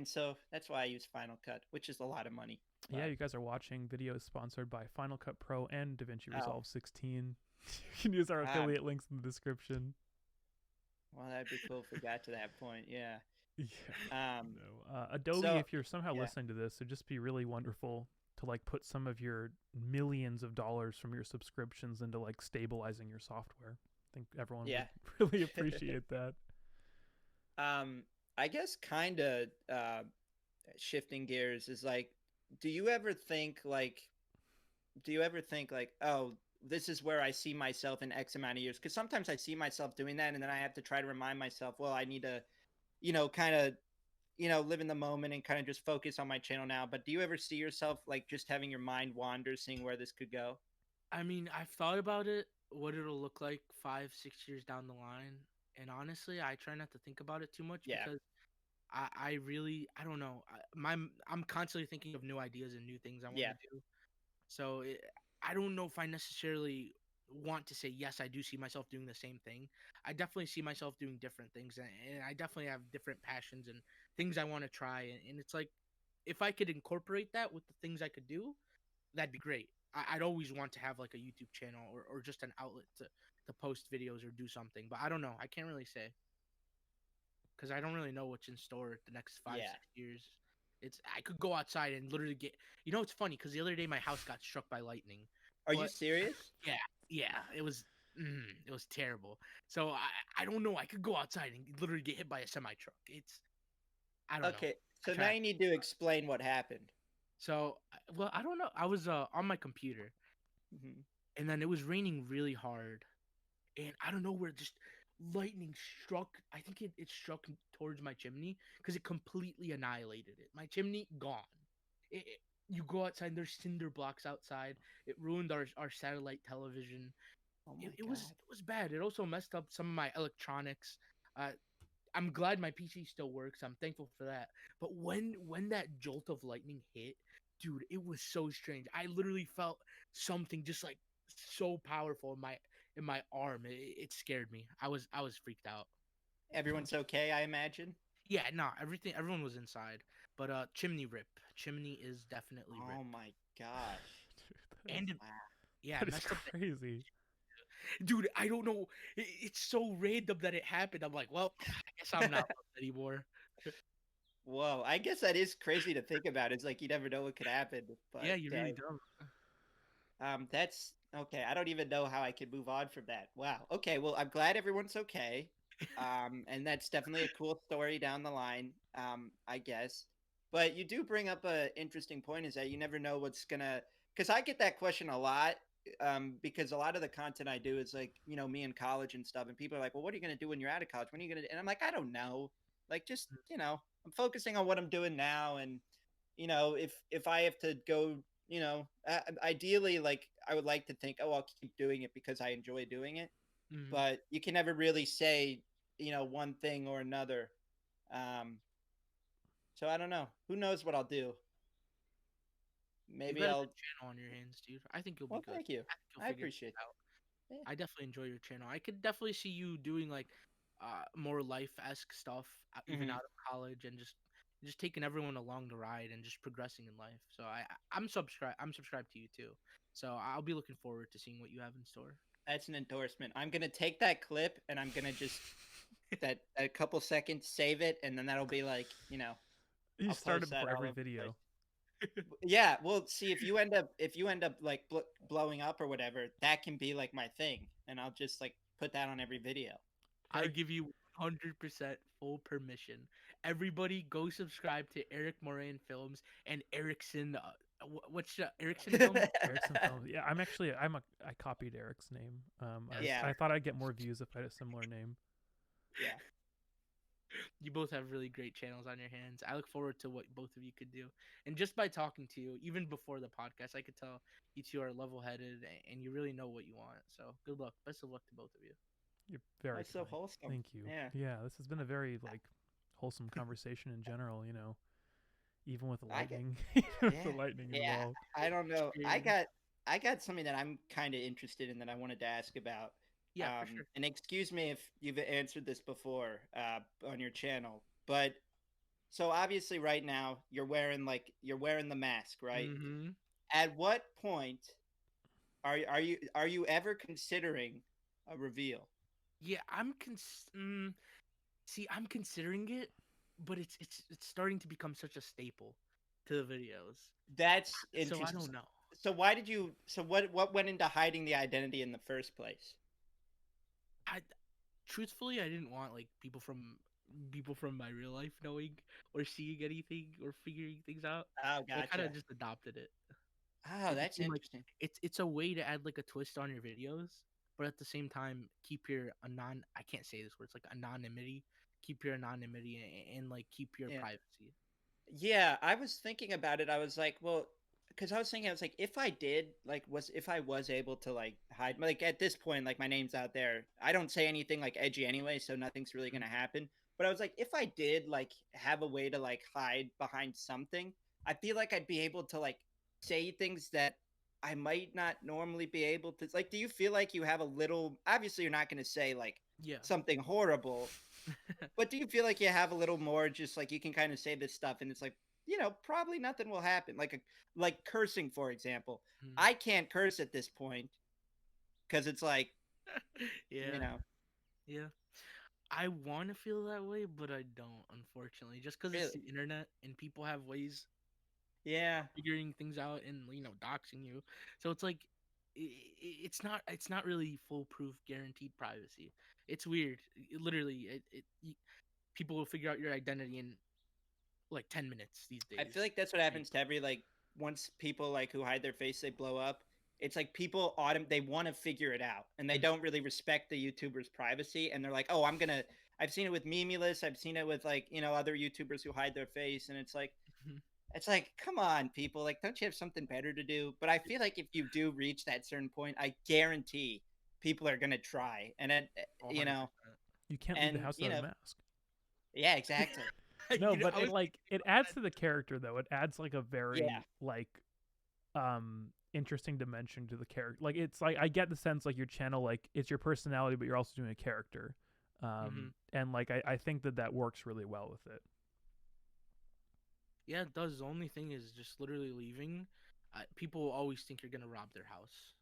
so that's why I use Final Cut, which is a lot of money. Yeah, But you guys are watching videos sponsored by Final Cut Pro and DaVinci oh, Resolve 16. You can use our um, affiliate links in the description. well, that'd be cool if we got to that point. Yeah. Yeah. Um. No. Adobe, So if you're somehow yeah, listening to this, it'd just be really wonderful to like put some of your millions of dollars from your subscriptions into like stabilizing your software. I think everyone yeah. would really appreciate that. um. I guess kind of shifting gears is like, do you ever think like, oh, this is where I see myself in X amount of years? Because sometimes I see myself doing that, and then I have to try to remind myself, well, I need to, kind of live in the moment and kind of just focus on my channel now. But do you ever see yourself like just having your mind wander, seeing where this could go? I mean, I've thought about it, what it'll look like 5, 6 years down the line, and honestly, I try not to think about it too much Yeah, because I really I don't know. I'm constantly thinking of new ideas and new things I want yeah, to do. So I don't know if I necessarily want to say yes. I do see myself doing the same thing. I definitely see myself doing different things, and I definitely have different passions and things I want to try. And it's like if I could incorporate that with the things I could do, that'd be great. I'd always want to have like a YouTube channel or just an outlet to post videos or do something. But I don't know. I can't really say because I don't really know what's in store the next five yeah. six years. It's I could go outside and literally get. It's funny because the other day my house got struck by lightning, Are you but serious? yeah, yeah, it was. It was terrible. So I don't know. I could go outside and literally get hit by a semi truck. I don't know. Okay, I so now tried. you need to explain what happened. So well, I don't know. I was on my computer, Mhm. and then it was raining really hard, and I don't know where just lightning struck. I think it struck towards my chimney because it completely annihilated it. My chimney gone. You go outside, there's cinder blocks outside. It ruined our satellite television. Oh It, my it was god. it was bad. It also messed up some of my electronics. Uh, I'm glad my PC still works. I'm thankful for that. But when that jolt of lightning hit, dude, it was so strange. I literally felt something just like so powerful in my arm. It scared me. I was freaked out. Everyone's okay, I imagine. Yeah, no, everyone was inside. But chimney rip. Chimney is definitely rip. Oh my gosh. Dude, And Wow. yeah, that it is messed up crazy. dude, I don't know. It's so random that it happened. I'm like, well, I guess I'm not loved anymore. Whoa, I guess that is crazy to think about. It's like you never know what could happen, Yeah, but you really don't. that's okay. I don't even know how I could move on from that. Wow. Okay, well, I'm glad everyone's okay. And that's definitely a cool story down the line, I guess. But you do bring up a interesting point is that you never know what's gonna because I get that question a lot. Because a lot of the content I do is like, me in college and stuff, and people are like, well, what are you gonna do when you're out of college? When are you gonna do? And I'm like, I don't know. Like just, I'm focusing on what I'm doing now and if I have to go, ideally, like I would like to think, oh, I'll keep doing it because I enjoy doing it. Mhm. But you can never really say, one thing or another. Um, so I don't know. Who knows what I'll do? You Maybe got a I'll. good channel on your hands, dude. I think you'll be Well, good. thank you. I think you'll I figure appreciate things out. that. Yeah. I definitely enjoy your channel. I could definitely see you doing like more life-esque stuff even Hmm. out of college and just taking everyone along the ride and just progressing in life. So I'm subscribed to you too. So I'll be looking forward to seeing what you have in store. That's an endorsement. I'm gonna take that clip and I'm gonna just that a couple seconds, save it, and then that'll be like, You I'll start post it that before all every over the place. video. Yeah, well, see if you end up like blowing up or whatever, that can be like my thing, and I'll just like put that on every video. I give you 100% full permission. Everybody go subscribe to Eric Moran Films and Erickson what's Erickson Films? Erickson Films. Yeah, I copied Eric's name. Yeah, I thought I'd get more views if I had a similar name. yeah. You both have really great channels on your hands. I look forward to what both of you could do. And just by talking to you, even before the podcast, I could tell you two are level headed and you really know what you want. So good luck. Best of luck to both of you. You're very That's so kind. wholesome. Thank you. Yeah, Yeah, this has been a very wholesome conversation in general. Even with the I get. lightning, even with the Yeah, lightning yeah. involved. I don't know. I Experience. got I got something that I'm kind of interested in that I wanted to ask about. Yeah, for sure. And excuse me if you've answered this before on your channel, but so obviously right now you're wearing the mask, right? Mm-hmm. At what point are you ever considering a reveal? Yeah, see, I'm considering it, but it's starting to become such a staple to the videos. That's So I interesting. don't know. So why did you? So what went into hiding the identity in the first place? I truthfully I didn't want like people from my real life knowing or seeing anything or figuring things out. Oh, So I kind gotcha. of just adopted it. Oh, It that's became like interesting. it's a way to add like a twist on your videos, but at the same time keep your I can't say this word. It's like anonymity. Keep your anonymity and like keep your Yeah. privacy. Yeah, I was thinking about it. I was like, well, because I was like, if I did, like, if I was able to like hide, like at this point, like my name's out there. I don't say anything like edgy anyway, so nothing's really Mm. gonna happen. But I was like, if I did like have a way to like hide behind something, I feel like I'd be able to like say things that I might not normally be able to. Like, do you feel like you have a little? Obviously, you're not gonna say like Yeah. something horrible, but do you feel like you have a little more just like you can kind of say this stuff and it's like, probably nothing will happen. Like cursing, for example. Mm. I can't curse at this point because it's like, you Yeah. know, Yeah. I want to feel that way, but I don't, unfortunately. Just because it's the really. internet and people have ways Yeah. figuring things out and doxing you. So it's like it's not really foolproof guaranteed privacy. It's weird. Literally, people will figure out your identity in like 10 minutes these I days. feel like that's what happens to every like once people like who hide their face they blow up. It's like people they want to figure it out and they don't really respect the YouTuber's privacy and they're like, "Oh, I've seen it with Memulus, I've seen it with like, other YouTubers who hide their face and it's like, come on, people, like don't you have something better to do? But I feel like if you do reach that certain point, I guarantee people are going to try and You can't leave the and house without a mask. yeah, exactly. No, but it adds to the character though. It adds like a very like interesting dimension to the character. Like it's like I get the sense like your channel like it's your personality, but you're also doing a character. And like I think that works really well with it. Yeah, it does. The only thing is just literally leaving. People always think you're gonna rob their house.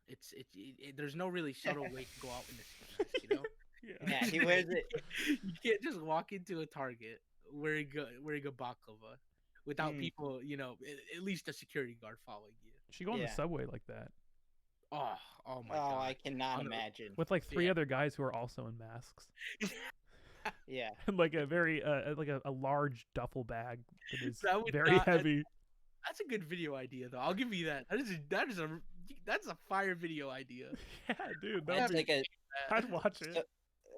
There's no really subtle way to go out in this mask, you know. Yeah, he wears it. You can't just walk into a Target wearing a baklava without people, at least a security guard following you. She go on the subway like that. Oh my god! I cannot imagine. With like 3 other guys who are also in masks. Yeah, and like a very like a large duffel bag that is very heavy. That's a good video idea, though. I'll give you that. That's a fire video idea. Yeah, dude. That's like I'd watch it.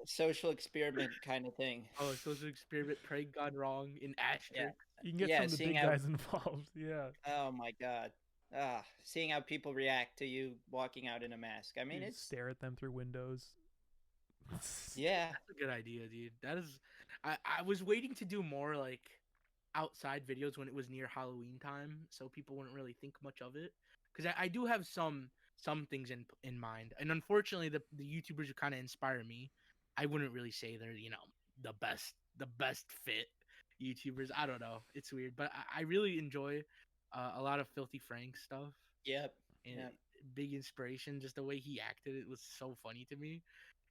Social experiment kind of thing. Oh, social experiment, prank gone wrong in asterisk. Yeah. You can get some of the big guys involved. Yeah. Oh my god. Seeing how people react to you walking out in a mask. I mean, you stare at them through windows. Yeah, that's a good idea, dude. That is, I was waiting to do more like outside videos when it was near Halloween time, so people wouldn't really think much of it. Because I do have some things in mind, and unfortunately, the YouTubers who kind of inspire me, I wouldn't really say they're the best fit YouTubers. I don't know, it's weird, but I really enjoy a lot of Filthy Frank stuff. Yep. And big inspiration, just the way he acted, it was so funny to me.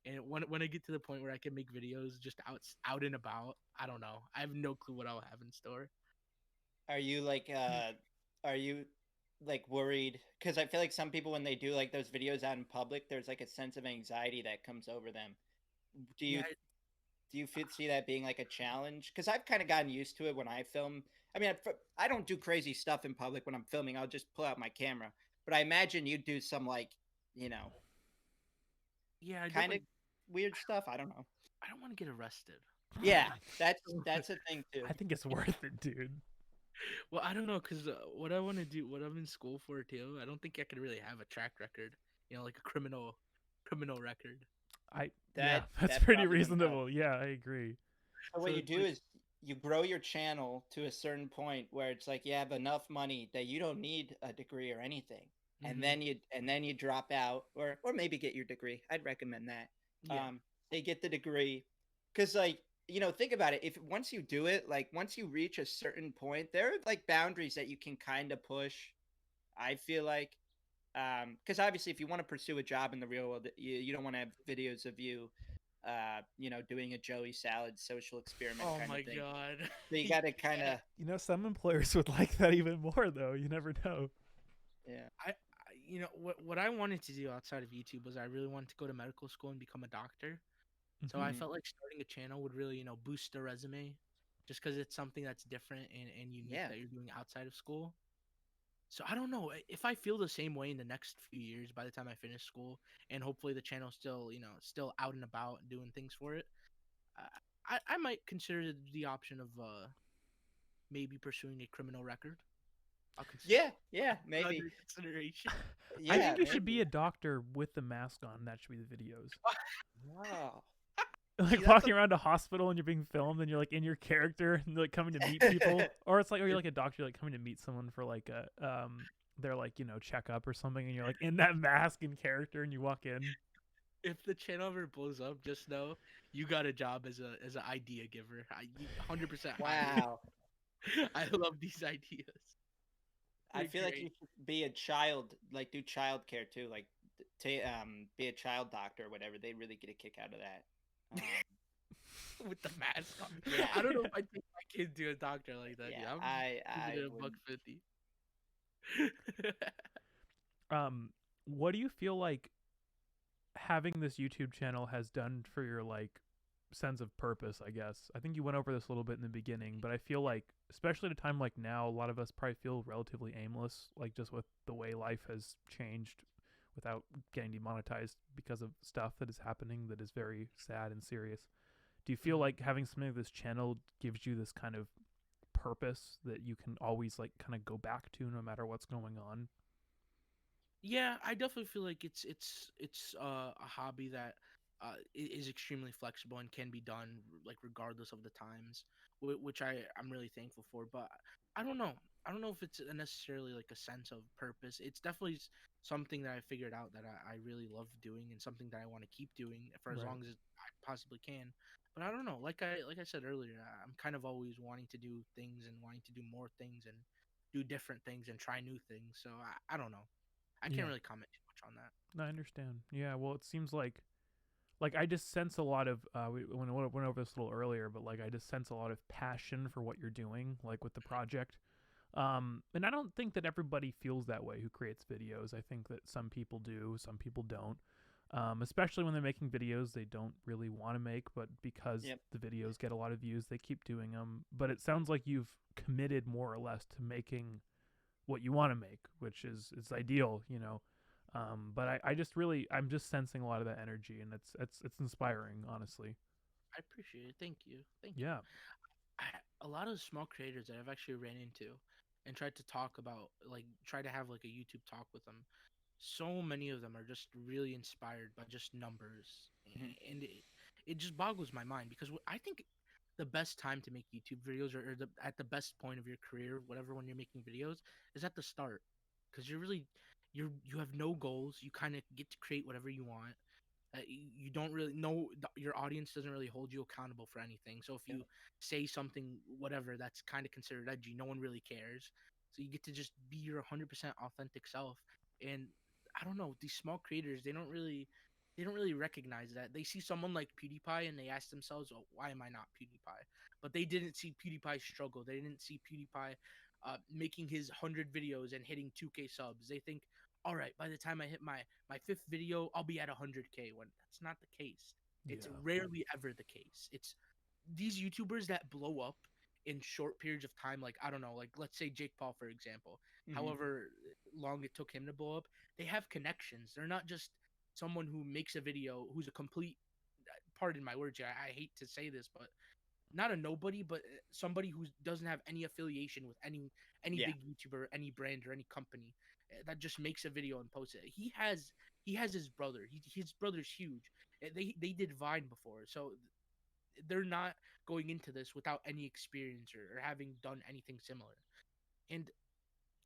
And when I get to the point where I can make videos just out and about, I don't know. I have no clue what I'll have in store. Are you like worried? Because I feel like some people when they do like those videos out in public, there's like a sense of anxiety that comes over them. Do you see that being like a challenge? Because I've kind of gotten used to it when I film. I mean, I don't do crazy stuff in public when I'm filming. I'll just pull out my camera. But I imagine you do some like, kind of weird stuff. I don't know. I don't want to get arrested. Yeah, that's a thing too. I think it's worth it, dude. Well, I don't know, because what I want to do, what I'm in school for too, I don't think I could really have a track record, like a criminal record. That's pretty reasonable. Yeah, I agree. So what you do is you grow your channel to a certain point where it's like you have enough money that you don't need a degree or anything. And then you drop out or maybe get your degree. I'd recommend that. Yeah. They get the degree because think about it. If once you do it, like once you reach a certain point, there are like boundaries that you can kind of push. I feel like, because obviously if you want to pursue a job in the real world, you don't want to have videos of you, doing a Joey Salad social experiment. Oh kind my of thing. god! So you got to kind of. Some employers would like that even more, though. You never know. Yeah. What I wanted to do outside of YouTube was I really wanted to go to medical school and become a doctor. So I felt like starting a channel would really, boost the resume, just because it's something that's different and unique that you're doing outside of school. So I don't know if I feel the same way in the next few years by the time I finish school, and hopefully the channel's still out and about and doing things for it. I might consider the option of maybe pursuing a criminal record. Yeah, maybe. Consideration. I think you should be a doctor with the mask on. That should be the videos. Wow. Like walking around a hospital and you're being filmed and you're like in your character and like coming to meet people, or you're like a doctor like coming to meet someone for like a their like checkup or something, and you're like in that mask and character and you walk in. If the channel ever blows up, just know you got a job as an idea giver. 100%. Wow. I love these ideas. I feel like you should be a child, like do child care too, like be a child doctor or whatever. They really get a kick out of that. With the mask on. Yeah. I don't know if I take my kid to a doctor like that. Yeah, I $1.50. what do you feel like having this YouTube channel has done for your like sense of purpose, I guess? I think you went over this a little bit in the beginning, but I feel like especially at a time like now, a lot of us probably feel relatively aimless, like just with the way life has changed without getting demonetized because of stuff that is happening that is very sad and serious. Do you feel Mhm. like having something like this channel gives you this kind of purpose that you can always like kind of go back to no matter what's going on? Yeah, I definitely feel like it's a hobby that is extremely flexible and can be done like regardless of the times, which I'm really thankful for. But I don't know. I don't know if it's necessarily like a sense of purpose. It's definitely something that I figured out that I really love doing and something that I want to keep doing for as Right. long as I possibly can. But I don't know. Like I said earlier, I'm kind of always wanting to do things and wanting to do more things and do different things and try new things. So I don't know. I can't Yeah. really comment too much on that. I understand. Yeah, well, it seems like I just sense a lot of we went over this a little earlier, but like I just sense a lot of passion for what you're doing, like with the project. And I don't think that everybody feels that way who creates videos. I think that some people do, some people don't. Especially when they're making videos they don't really want to make, but because Yep. the videos get a lot of views, they keep doing them. But it sounds like you've committed more or less to making what you want to make, which is ideal, you know. But I just really I'm just sensing a lot of that energy, and it's inspiring, honestly. I appreciate it. Thank you. Thank you. Yeah. I, a lot of small creators that I've actually ran into and tried to talk about, like, try to have like a YouTube talk with them. So many of them are just really inspired by just numbers, Mhm. and it just boggles my mind because I think the best time to make YouTube videos or at the best point of your career, whatever, when you're making videos, is at the start because you have no goals. You kind of get to create whatever you want. You don't really know your audience doesn't really hold you accountable for anything. So if Yep. you say something, whatever, that's kind of considered edgy, no one really cares. So you get to just be your 100% authentic self. And I don't know, these small creators, they don't really recognize that. They see someone like PewDiePie and they ask themselves, "Oh, why am I not PewDiePie?" But they didn't see PewDiePie struggle. They didn't see PewDiePie making his 100 videos and hitting 2K subs. They think, all right, by the time I hit my fifth video, I'll be at 100K. When that's not the case. It's Yeah. rarely ever the case. It's these YouTubers that blow up in short periods of time. Like, I don't know, like let's say Jake Paul, for example. Mhm. However long it took him to blow up, they have connections. They're not just someone who makes a video who's a complete, pardon my words here, I hate to say this, but not a nobody, but somebody who doesn't have any affiliation with any Yeah. big YouTuber, any brand, or any company that just makes a video and posts it. He has his brother. His brother's huge. They did Vine before, so they're not going into this without any experience or having done anything similar. And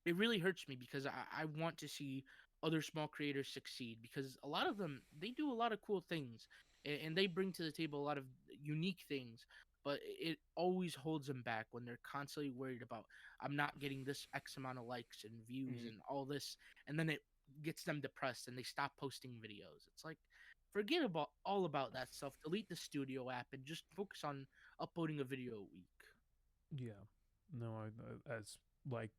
it really hurts me because I want to see other small creators succeed because a lot of them they do a lot of cool things and they bring to the table a lot of unique things, but it always holds them back when they're constantly worried about, I'm not getting this X amount of likes and views Mhm. and all this, and then it gets them depressed and they stop posting videos. It's like, forget about all about that stuff, delete the studio app and just focus on uploading a video a week. Yeah. No, as like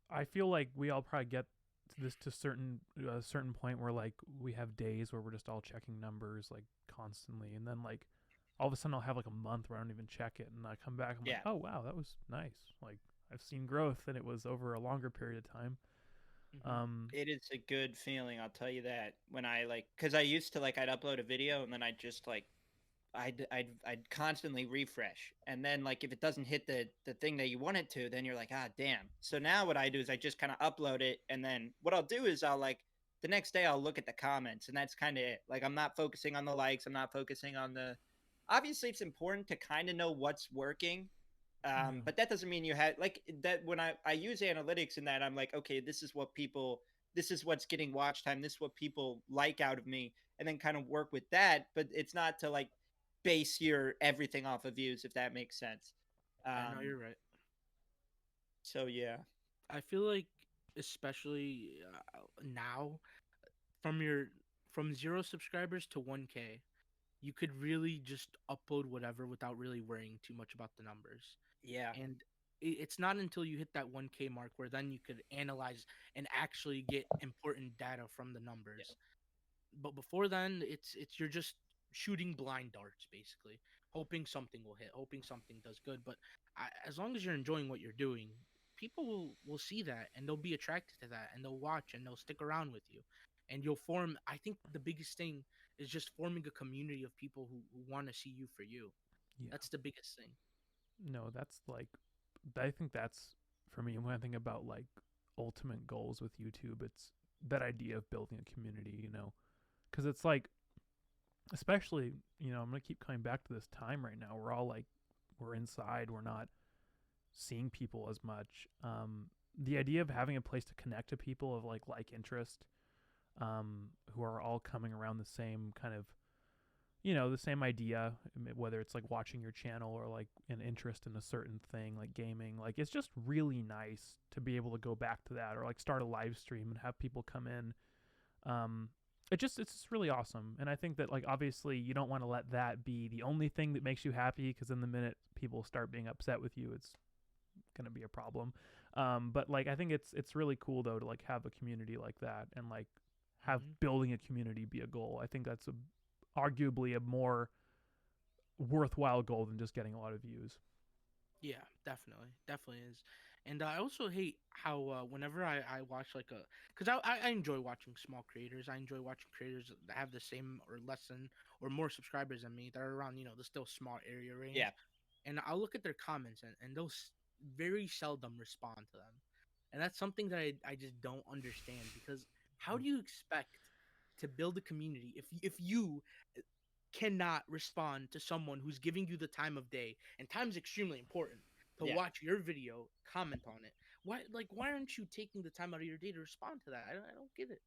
I feel like we all probably get to this to certain a certain point where like we have days where we're just all checking numbers like constantly, and then like all of a sudden I'll have like a month where I don't even check it, and I come back, I'm like, Yeah. oh wow, that was nice. Like I've seen growth, and it was over a longer period of time. Hmm. Um, It is a good feeling, I'll tell you that. When I like, because I used to like, I'd upload a video and then I'd just like, I'd constantly refresh, and then like if it doesn't hit the thing that you want it to, then you're like, ah, damn. So now what I do is I just kind of upload it, and then what I'll do is I'll like the next day I'll look at the comments, and that's kind of it. Like I'm not focusing on the likes, I'm not focusing on the. Obviously, it's important to kind of know what's working, yeah, but that doesn't mean you had like that. When I use analytics in that, I'm like, okay, this is what people, this is what's getting watch time, this is what people like out of me, and then kind of work with that. But it's not to like base your everything off of views, if that makes sense. I know um you're right. so yeah. I feel like, especially now, from your from 0 subscribers to 1K, you could really just upload whatever without really worrying too much about the numbers. Yeah. And it's not until you hit that 1K mark where then you could analyze and actually get important data from the Yeah. numbers. But before then, it's you're just shooting blind darts basically, hoping something will hit, hoping something does good. But as long as you're enjoying what you're doing, people will see that and they'll be attracted to that and they'll watch and they'll stick around with you, and you'll form. I think the biggest thing is just forming a community of people who want to see you for you. Yeah. That's the biggest thing. No, that's like, I think that's for me when I think about like ultimate goals with YouTube. It's that idea of building a community, because it's like, especially, I'm gonna keep coming back to this time right now. We're all like, we're inside. We're not seeing people as much. The idea of having a place to connect to people of like interest, who are all coming around the same kind of, the same idea, whether it's like watching your channel or like an interest in a certain thing like gaming. Like, it's just really nice to be able to go back to that, or like start a live stream and have people come in. It's just really awesome. And I think that, like, obviously you don't want to let that be the only thing that makes you happy, because in the minute people start being upset with you, it's going to be a problem. But like, I think it's really cool though to like have a community like that, and like have Hmm. building a community be a goal. I think that's arguably a more worthwhile goal than just getting a lot of views. Yeah, definitely is. And I also hate how whenever I watch like because I enjoy watching small creators. I enjoy watching creators that have the same or less than or more subscribers than me. They're around the still small area Yeah. range, and I'll look at their comments and they'll very seldom respond to them, and that's something that I just don't understand, because how do you expect to build a community if you cannot respond to someone who's giving you the time of day, and time is extremely important to Yeah. watch your video, comment on it. Why aren't you taking the time out of your day to respond to that? I don't get it.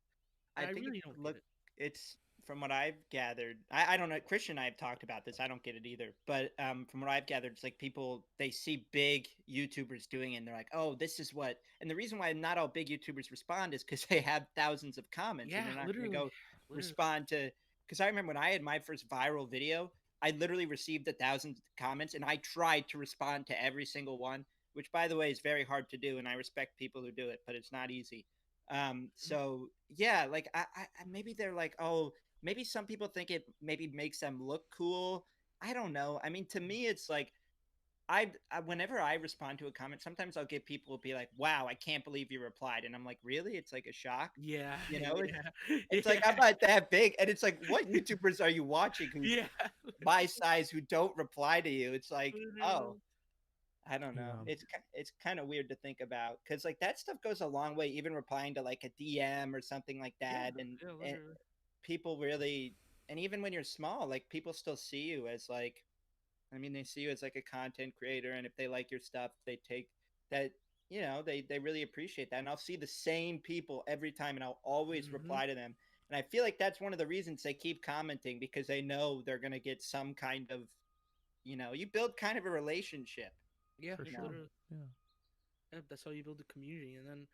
I I think really don't get look, it. it's from what I've gathered. I don't know. Christian and I have talked about this. I don't get it either. But from what I've gathered, it's like people they see big YouTubers doing it, and they're like, "Oh, this is what." And the reason why not all big YouTubers respond is because they have thousands of comments, and Yeah, they're not going to literally, go literally. respond to. Because I remember when I had my first viral video, I literally received 1,000 comments, and I tried to respond to every single one. Which, by the way, is very hard to do, and I respect people who do it, but it's not easy. Mhm. So yeah, like maybe they're like, oh, maybe some people think it maybe makes them look cool. I don't know. I mean, to me, it's like whenever I respond to a comment, sometimes I'll get people be like, "Wow, I can't believe you replied," and I'm like, "Really?" It's like a shock. Yeah, You know, it's yeah, it's like yeah, I'm not that big, and it's like, what YouTubers are you watching who's yeah. my size who don't reply to you? It's like, oh, Literally. I don't know. Yeah. It's kind of weird to think about because like that stuff goes a long way. Even replying to like a DM or something like Yeah, that, yeah, and literally. people really, and even when you're small, like people still see you as like, I mean, they see you as like a content creator, and if they like your stuff, they take that. They really appreciate that, and I'll see the same people every time, and I'll always Hmm. reply to them. And I feel like that's one of the reasons they keep commenting because they know they're gonna get some kind of, you build kind of a relationship. Yeah, For You know, sure. literally. Yeah. Yeah, that's how you build a community. And then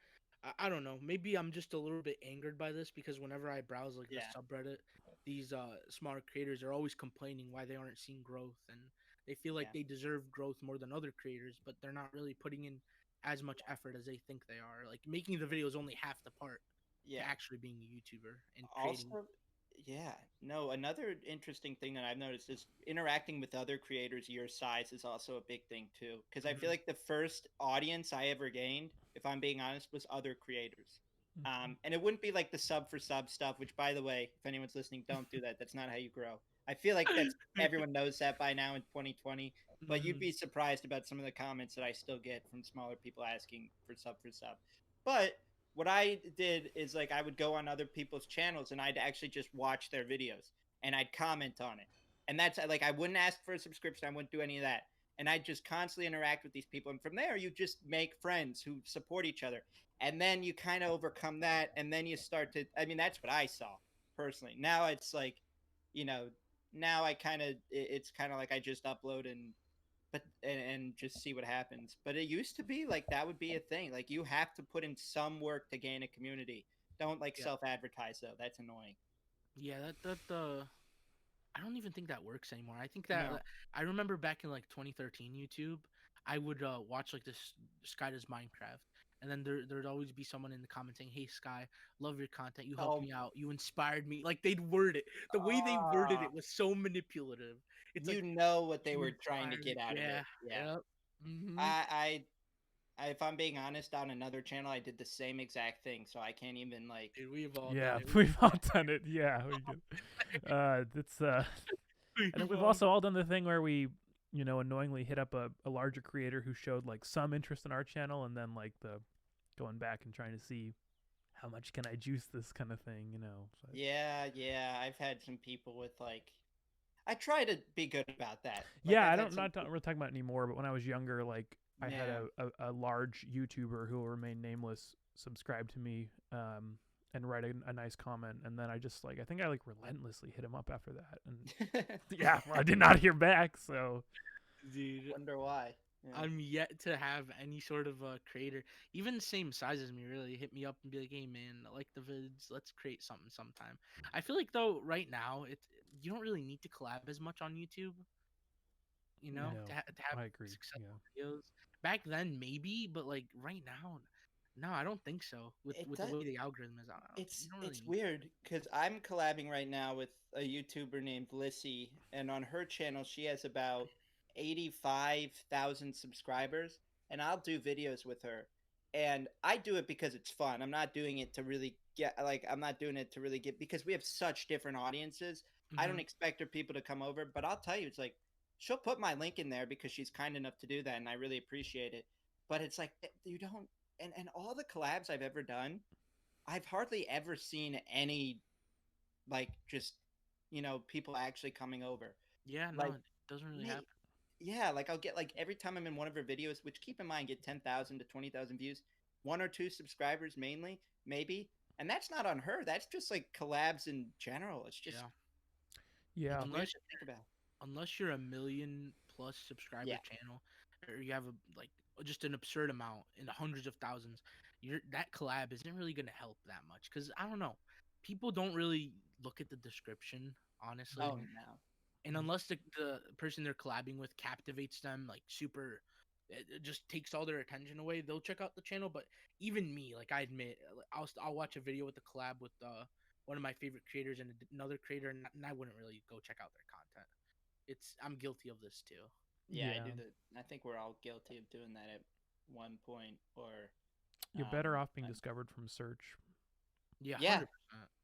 I don't know, maybe I'm just a little bit angered by this because whenever I browse like the yeah, subreddit, these smart creators are always complaining why they aren't seeing growth, and they feel like yeah, they deserve growth more than other creators, but they're not really putting in as much effort as they think they are. Like making the video is only half the part to yeah. actually being a YouTuber and creating. Also, yeah, no, another interesting thing that I've noticed is interacting with other creators your size is also a big thing too. Because I feel Mhm. like the first audience I ever gained, if I'm being honest, was other creators. Mm-hmm. And it wouldn't be like the sub for sub stuff, which by the way, if anyone's listening, don't do that. That's not how you grow. I feel like that's everyone knows that by now in 2020, but you'd Mhm. be surprised about some of the comments that I still get from smaller people asking for sub. But what I did is like I would go on other people's channels and I'd actually just watch their videos and I'd comment on it. And that's like I wouldn't ask for a subscription, I wouldn't do any of that. And I'd just constantly interact with these people. And from there, you just make friends who support each other. And then you kind of overcome that. And then you start to, I mean, that's what I saw personally. Now it's like, you know, now I kind of, it's kind of like I just upload and just see what happens. But it used to be like that would be a thing. Like you have to put in some work to gain a community. Don't like Yeah, self-advertise though. That's annoying. yeah. I don't even think that works anymore. I think that No. I remember back in like 2013 YouTube, I would watch like this Sky does Minecraft, and then there'd always be someone in the comments saying, "Hey Sky, love your content. You helped Oh, me out. You inspired me." Like they'd word it. The way they worded ah, it was so manipulative. It's you like know what they you were trying to inspired me. get out of Yeah. it. Yeah. Yep. Mm-hmm. If I'm being honest, on another channel, I did the same exact thing. So I can't even like. Dude, we've all done Yeah, it. we've all done it. Yeah, we get. It's I think We've we've all also all done the thing where we, annoyingly hit up a larger creator who showed like some interest in our channel, and then like the going back and trying to see how much can I juice this kind of thing, So Yeah, yeah. I've had some people with like. I try to be good about that. Like yeah, I've I had don't some. not we're talking about it anymore, but when I was younger, like I had Yeah. a large YouTuber who will remain nameless subscribe to me, and write a nice comment, and then I think I like relentlessly hit him up after that, and yeah, well, I did not hear back, so dude. Wonder why. Yeah. I'm yet to have any sort of creator, even the same size as me, really hit me up and be like, "Hey man, I like the vids. Let's create something sometime." I feel like though right now you don't really need to collab as much on YouTube, no, to have I agree. successful Yeah, videos. Back then maybe, but like right now, no, I don't think so. It With the does. way the algorithm is, you don't really It's need. weird because I'm collabing right now with a YouTuber named Lissy, and on her channel she has about 85,000 subscribers, and I'll do videos with her, and I do it because it's fun. I'm not doing it to really get like I'm not doing it to really get because we have such different audiences. I don't Hmm. expect her people to come over, but I'll tell you, it's like she'll put my link in there because she's kind enough to do that, and I really appreciate it. But it's like you don't, and all the collabs I've ever done. I've hardly ever seen any like just people actually coming over. Yeah, no, Like it doesn't really me, happen. yeah, like I'll get like every time I'm in one of her videos, which keep in mind get 10,000 to 20,000 views, one or two subscribers mainly, maybe, and that's not on her. That's just like collabs in general. It's just Yeah, yeah, it's weird unless to think about. you're a million plus subscriber Yeah, channel, or you have a like just an absurd amount in the hundreds of thousands, that collab isn't really gonna help that much because I don't know, people don't really look at the description honestly, oh no, and unless the person they're collabing with captivates them like super. It just takes all their attention away. They'll check out the channel, but even me, like I admit, I'll watch a video with the collab with one of my favorite creators and another creator, and I wouldn't really go check out their content. I'm guilty of this too. yeah, I yeah. do the. I think we're all guilty of doing that at one point or You're better off being I- discovered from search. Yeah, yeah. 100%.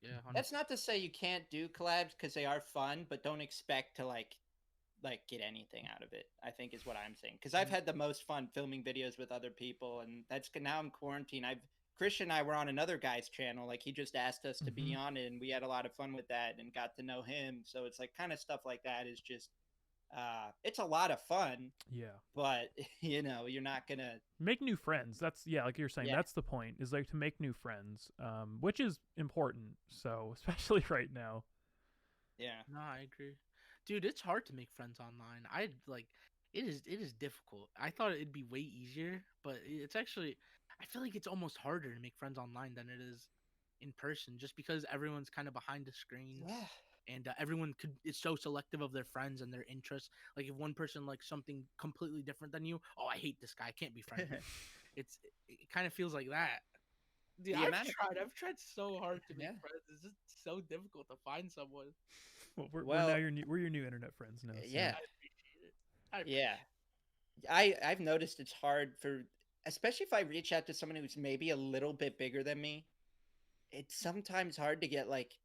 Yeah, 100%. That's not to say you can't do collabs because they are fun, but don't expect to like get anything out of it. I think is what I'm saying because I've had the most fun filming videos with other people, and that's now in quarantine. I've Christian and I were on another guy's channel. Like he just asked us to be Hmm. on it, and we had a lot of fun with that and got to know him. So it's like kind of stuff like that is just it's a lot of fun, Yeah, but you're not gonna make new friends. That's yeah, like you're saying. yeah That's the point. Is like to make new friends, which is important. So especially right now. yeah. No, I agree. Dude, it's hard to make friends online. I like it is difficult. I thought it'd be way easier, but it's actually I feel like it's almost harder to make friends online than it is in person just because everyone's kind of behind the screen Yeah. and everyone is so selective of their friends and their interests. Like if one person likes something completely different than you, oh, I hate this guy. I can't be friends with him. It kind of feels like that. Dude, The amount of I've tried so hard to make yeah. friends. It's just so difficult to find someone. Well, we're now Well, your new internet friends now. So yeah. I appreciate it. I Yeah. appreciate I've noticed it's hard for especially if I reach out to someone who's maybe a little bit bigger than me. It's sometimes hard to get like,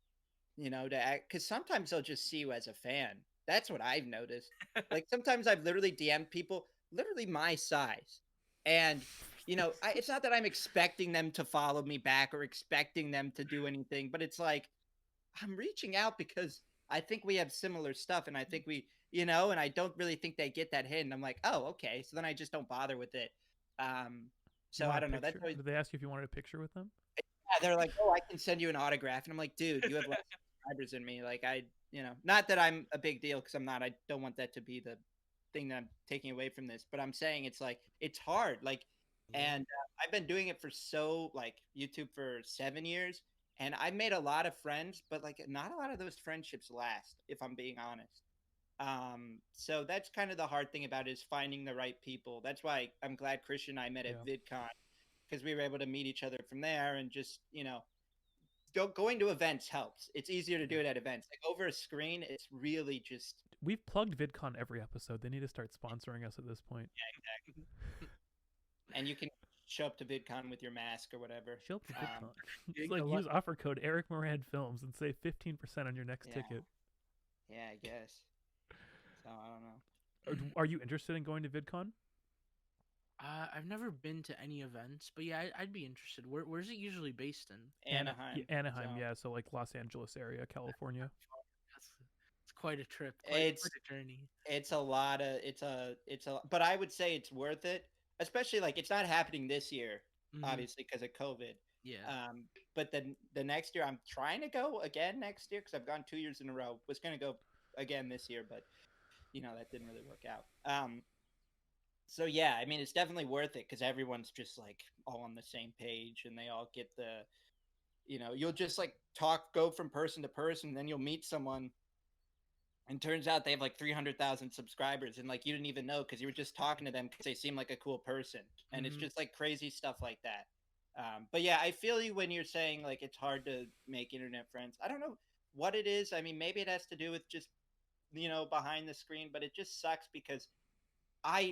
to act cuz sometimes they'll just see you as a fan. That's what I've noticed. it. Like sometimes I've literally DM'd people literally my size. And it's not that I'm expecting them to follow me back or expecting them to do anything, but it's like I'm reaching out because I think we have similar stuff and I think and I don't really think they get that hint. And I'm like, oh, okay. So then I just don't bother with it. Um, you so want I a don't know. That's picture? always, Did they ask you if you wanted a picture with them? yeah, they're like, oh, I can send you an autograph. And I'm like, dude, you have less subscribers than me. Like, not that I'm a big deal because I'm not. I don't want that to be the thing that I'm taking away from this. But I'm saying it's like, it's hard. Like, Yeah. and I've been doing it for like YouTube for 7 years. And I made a lot of friends, but like not a lot of those friendships last, if I'm being honest. So that's kind of the hard thing about it, is finding the right people. That's why I'm glad Christian and I met at Yeah. VidCon, because we were able to meet each other from there, and just, going to events helps. It's easier to do Yeah. it at events. Like over a screen, it's really just We've plugged VidCon every episode. They need to start sponsoring us at this point. and you can show up to VidCon with your mask or whatever. Show up to VidCon. It's a like lot- use offer code Eric Moran Films and save 15% on your next Yeah. ticket. Yeah, I guess. So I don't know. Are you interested in going to VidCon? I've never been to any events, but yeah, I'd be interested. Where's it usually based in? Anaheim. Anaheim, so- yeah. So like Los Angeles area, California. It's quite a trip. It's- quite a journey. It's a lot of but I would say it's worth it, especially like it's not happening this year, Mhm. obviously because of COVID. Yeah. But then the next year I'm trying to go again next year, because I've gone 2 years in a row. Was going to go again this year, but that didn't really work out. So yeah, I mean, it's definitely worth it, because everyone's just like all on the same page, and they all get you'll just like go from person to person, and then you'll meet someone, and turns out they have like 300,000 subscribers, and like you didn't even know, because you were just talking to them because they seem like a cool person, and it's Mhm. just like crazy stuff like that. But yeah, I feel you when you're saying like it's hard to make internet friends. I don't know what it is. I mean, maybe it has to do with just behind the screen, but it just sucks, because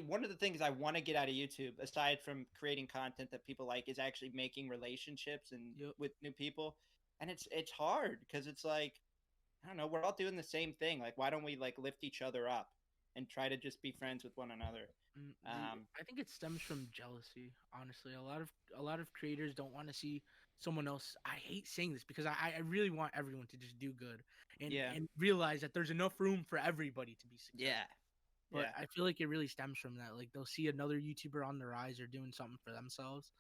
one of the things I want to get out of YouTube, aside from creating content that people like, is actually making relationships and Yep. with new people. And it's hard, because it's like, I don't know, we're all doing the same thing. Like, why don't we like lift each other up and try to just be friends with one another? I think it stems from jealousy. Honestly, a lot of creators don't want to see someone else. I hate saying this, because I really want everyone to just do good and Yeah. and realize that there's enough room for everybody to be successful. Yeah. But Yeah. I feel like it really stems from that. Like they'll see another YouTuber on the rise or doing something for themselves,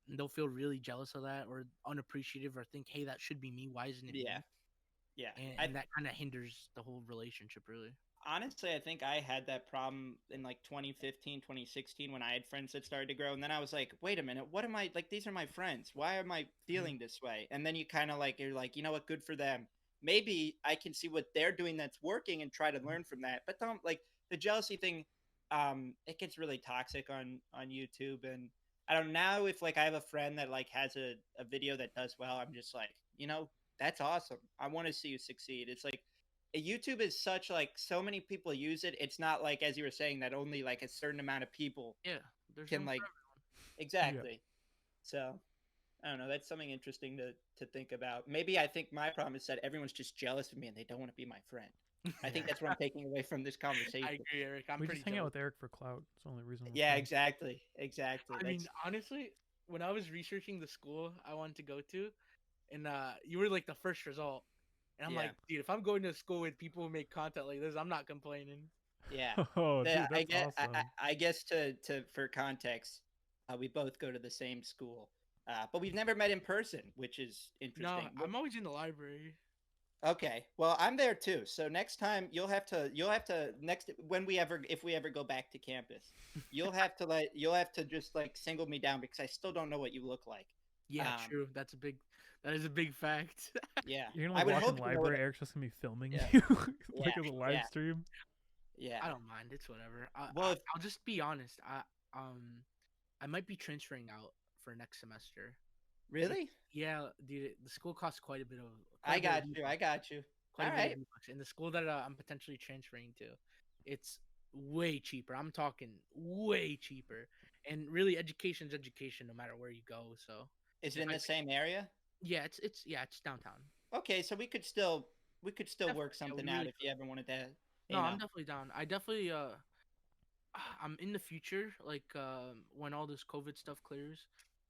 and they'll feel really jealous of that, or unappreciative, or think, "Hey, that should be me. Why isn't it Yeah. me?" Yeah. And that kind of hinders the whole relationship, really. Honestly, I think I had that problem in like 2015, 2016, when I had friends that started to grow. And then I was like, wait a minute, what am I like? These are my friends. Why am I feeling this way? And then you kind of like, you're like, you know what? Good for them. Maybe I can see what they're doing that's working and try to learn from that. But don't, like, the jealousy thing, it gets really toxic on YouTube. And I don't know, if like I have a friend that like has a video that does well, I'm just like, that's awesome. I want to see you succeed. It's like, YouTube is such like, so many people use it. It's not like, as you were saying, that only like a certain amount of people Yeah, there's can room like, for exactly. So I don't know. That's something interesting to think about. Maybe I think my problem is that everyone's just jealous of me and they don't want to be my friend. I think that's what I'm taking away from this conversation. I agree, Eric. I'm We pretty just hang out jealous. with Eric for clout. It's the only reason. we're Yeah, friends. exactly. I mean, honestly, when I was researching the school I wanted to go to, and you were like the first result, and I'm Yeah. like, dude, if I'm going to school with people who make content like this, I'm not complaining. yeah. Oh, dude, I that's guess, awesome. I guess to for context, we both go to the same school, but we've never met in person, which is No, interesting. I'm always in the library. Okay, well, I'm there too. So next time you'll have to next if we ever go back to campus, you'll have to just like single me down, because I still don't know what you look like. Yeah, true. That is a big fact. Yeah, You're gonna I like would walk in hope the you know library. what Eric's just gonna be filming Yeah. you like Yeah, as a live yeah. stream. Yeah. I don't mind. It's whatever. Well, if- I'll just be honest. I might be transferring out for next semester. Really? Yeah, dude, the school costs quite a bit of. I got you. I got you. Quite All a bit right. of V-Bucks. And the school that I'm potentially transferring to, it's way cheaper. I'm talking way cheaper. And really, education's education, no matter where you go. So Is it if in I the pick- same area? yeah, it's downtown. Okay, so we could still work Definitely, yeah, something we out really if you ever wanted to. No, I'm definitely down. I definitely I'm in the future, like when all this COVID stuff clears,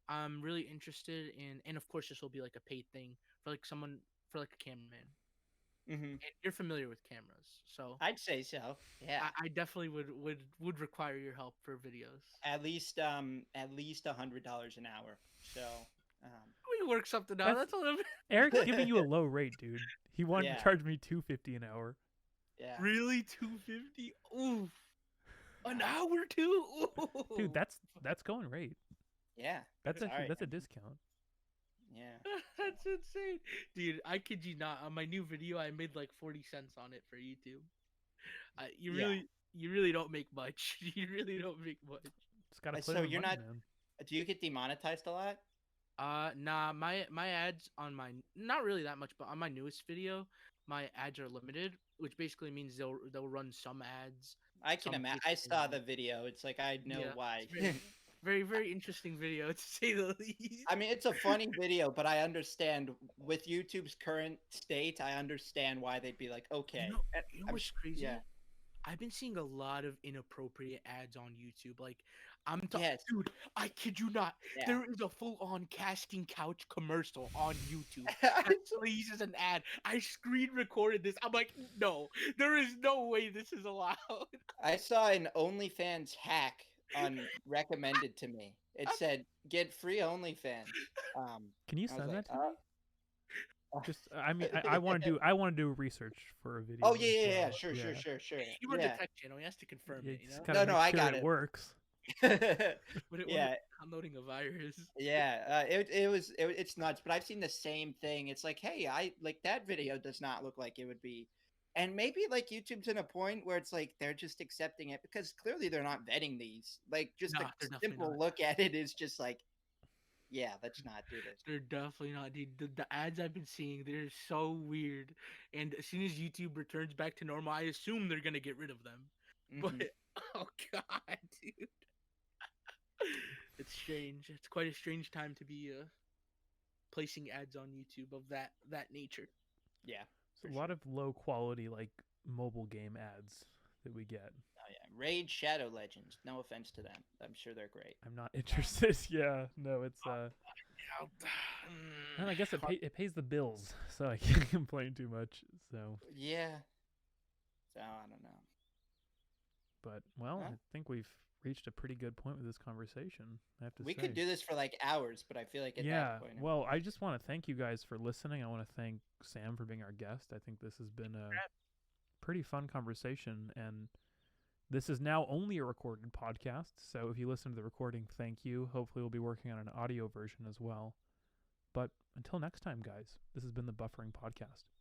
I'm really interested in, and of course this will be like a paid thing for like someone, for like a cameraman. hmm And you're familiar with cameras, so I'd say so. Yeah. I definitely would require your help for videos. At least $100 an hour. So We work something out. That's- That's a little bit. Eric's giving you a low rate, dude. He wanted Yeah. to charge me $250 an hour. yeah. Really, 250? Oof. An hour too? Ooh. Dude, that's going rate. Yeah. That's Sorry, a man. discount. Yeah. That's insane, dude. I kid you not. On my new video, I made like 40 cents on it for YouTube. You Yeah. really don't make much. You really don't make much. Just gotta play So with you're money, not. man. Do you get demonetized a lot? Nah, my ads on my not really that much, but on my newest video, my ads are limited, which basically means they'll run some ads, I can some imagine. hits I and saw the video. It's like I know yeah, why. it's very interesting video to say the least. I mean, it's a funny video, but I understand with YouTube's current state. I understand why they'd be like, okay. You know I'm what's crazy? yeah. I've been seeing a lot of inappropriate ads on YouTube. Like, Yes. dude, I kid you not. Yeah. There is a full-on casting couch commercial on YouTube. I That plays as an ad. I screen recorded this. I'm like, no, there is no way this is allowed. saw an OnlyFans hack on recommended to me. It said get free OnlyFans. Can you I was send like, that to me? Just, I mean, I want to do research for a video. Oh as yeah, well. sure. He runs Yeah. a tech channel. He has to confirm it. You Just know, gotta No, make I sure got it it. works. but it Yeah. wasn't downloading a virus. Yeah, it's nuts, but I've seen the same thing. It's like, hey, I like that video does not look like it would be, and maybe like YouTube's in a point where it's like they're just accepting it because clearly they're not vetting these. Like just Nah, a they're definitely simple not. look at it is just like, yeah, let's not do this. They're definitely not, dude. The ads I've been seeing, they're so weird. And as soon as YouTube returns back to normal, I assume they're gonna get rid of them. But Mhm. oh god, dude, it's strange. It's quite a strange time to be placing ads on YouTube of that nature. Yeah, There's for a lot sure. of low quality like mobile game ads that we get. Oh yeah, Raid Shadow Legends. No offense to them, I'm sure they're great. I'm not interested. Yeah, no, it's and I guess it pays the bills, so I can't complain too much. So, Yeah, so I don't know. but well, Huh? I think we've reached a pretty good point with this conversation. I have to We say. could do this for like hours, but I feel like at Yeah, that point, well, I just want to thank you guys for listening. I want to thank Sam for being our guest. I think this has been a pretty fun conversation, and this is now only a recorded podcast. So if you listen to the recording, thank you. Hopefully, we'll be working on an audio version as well. But until next time, guys, this has been the Buffering Podcast.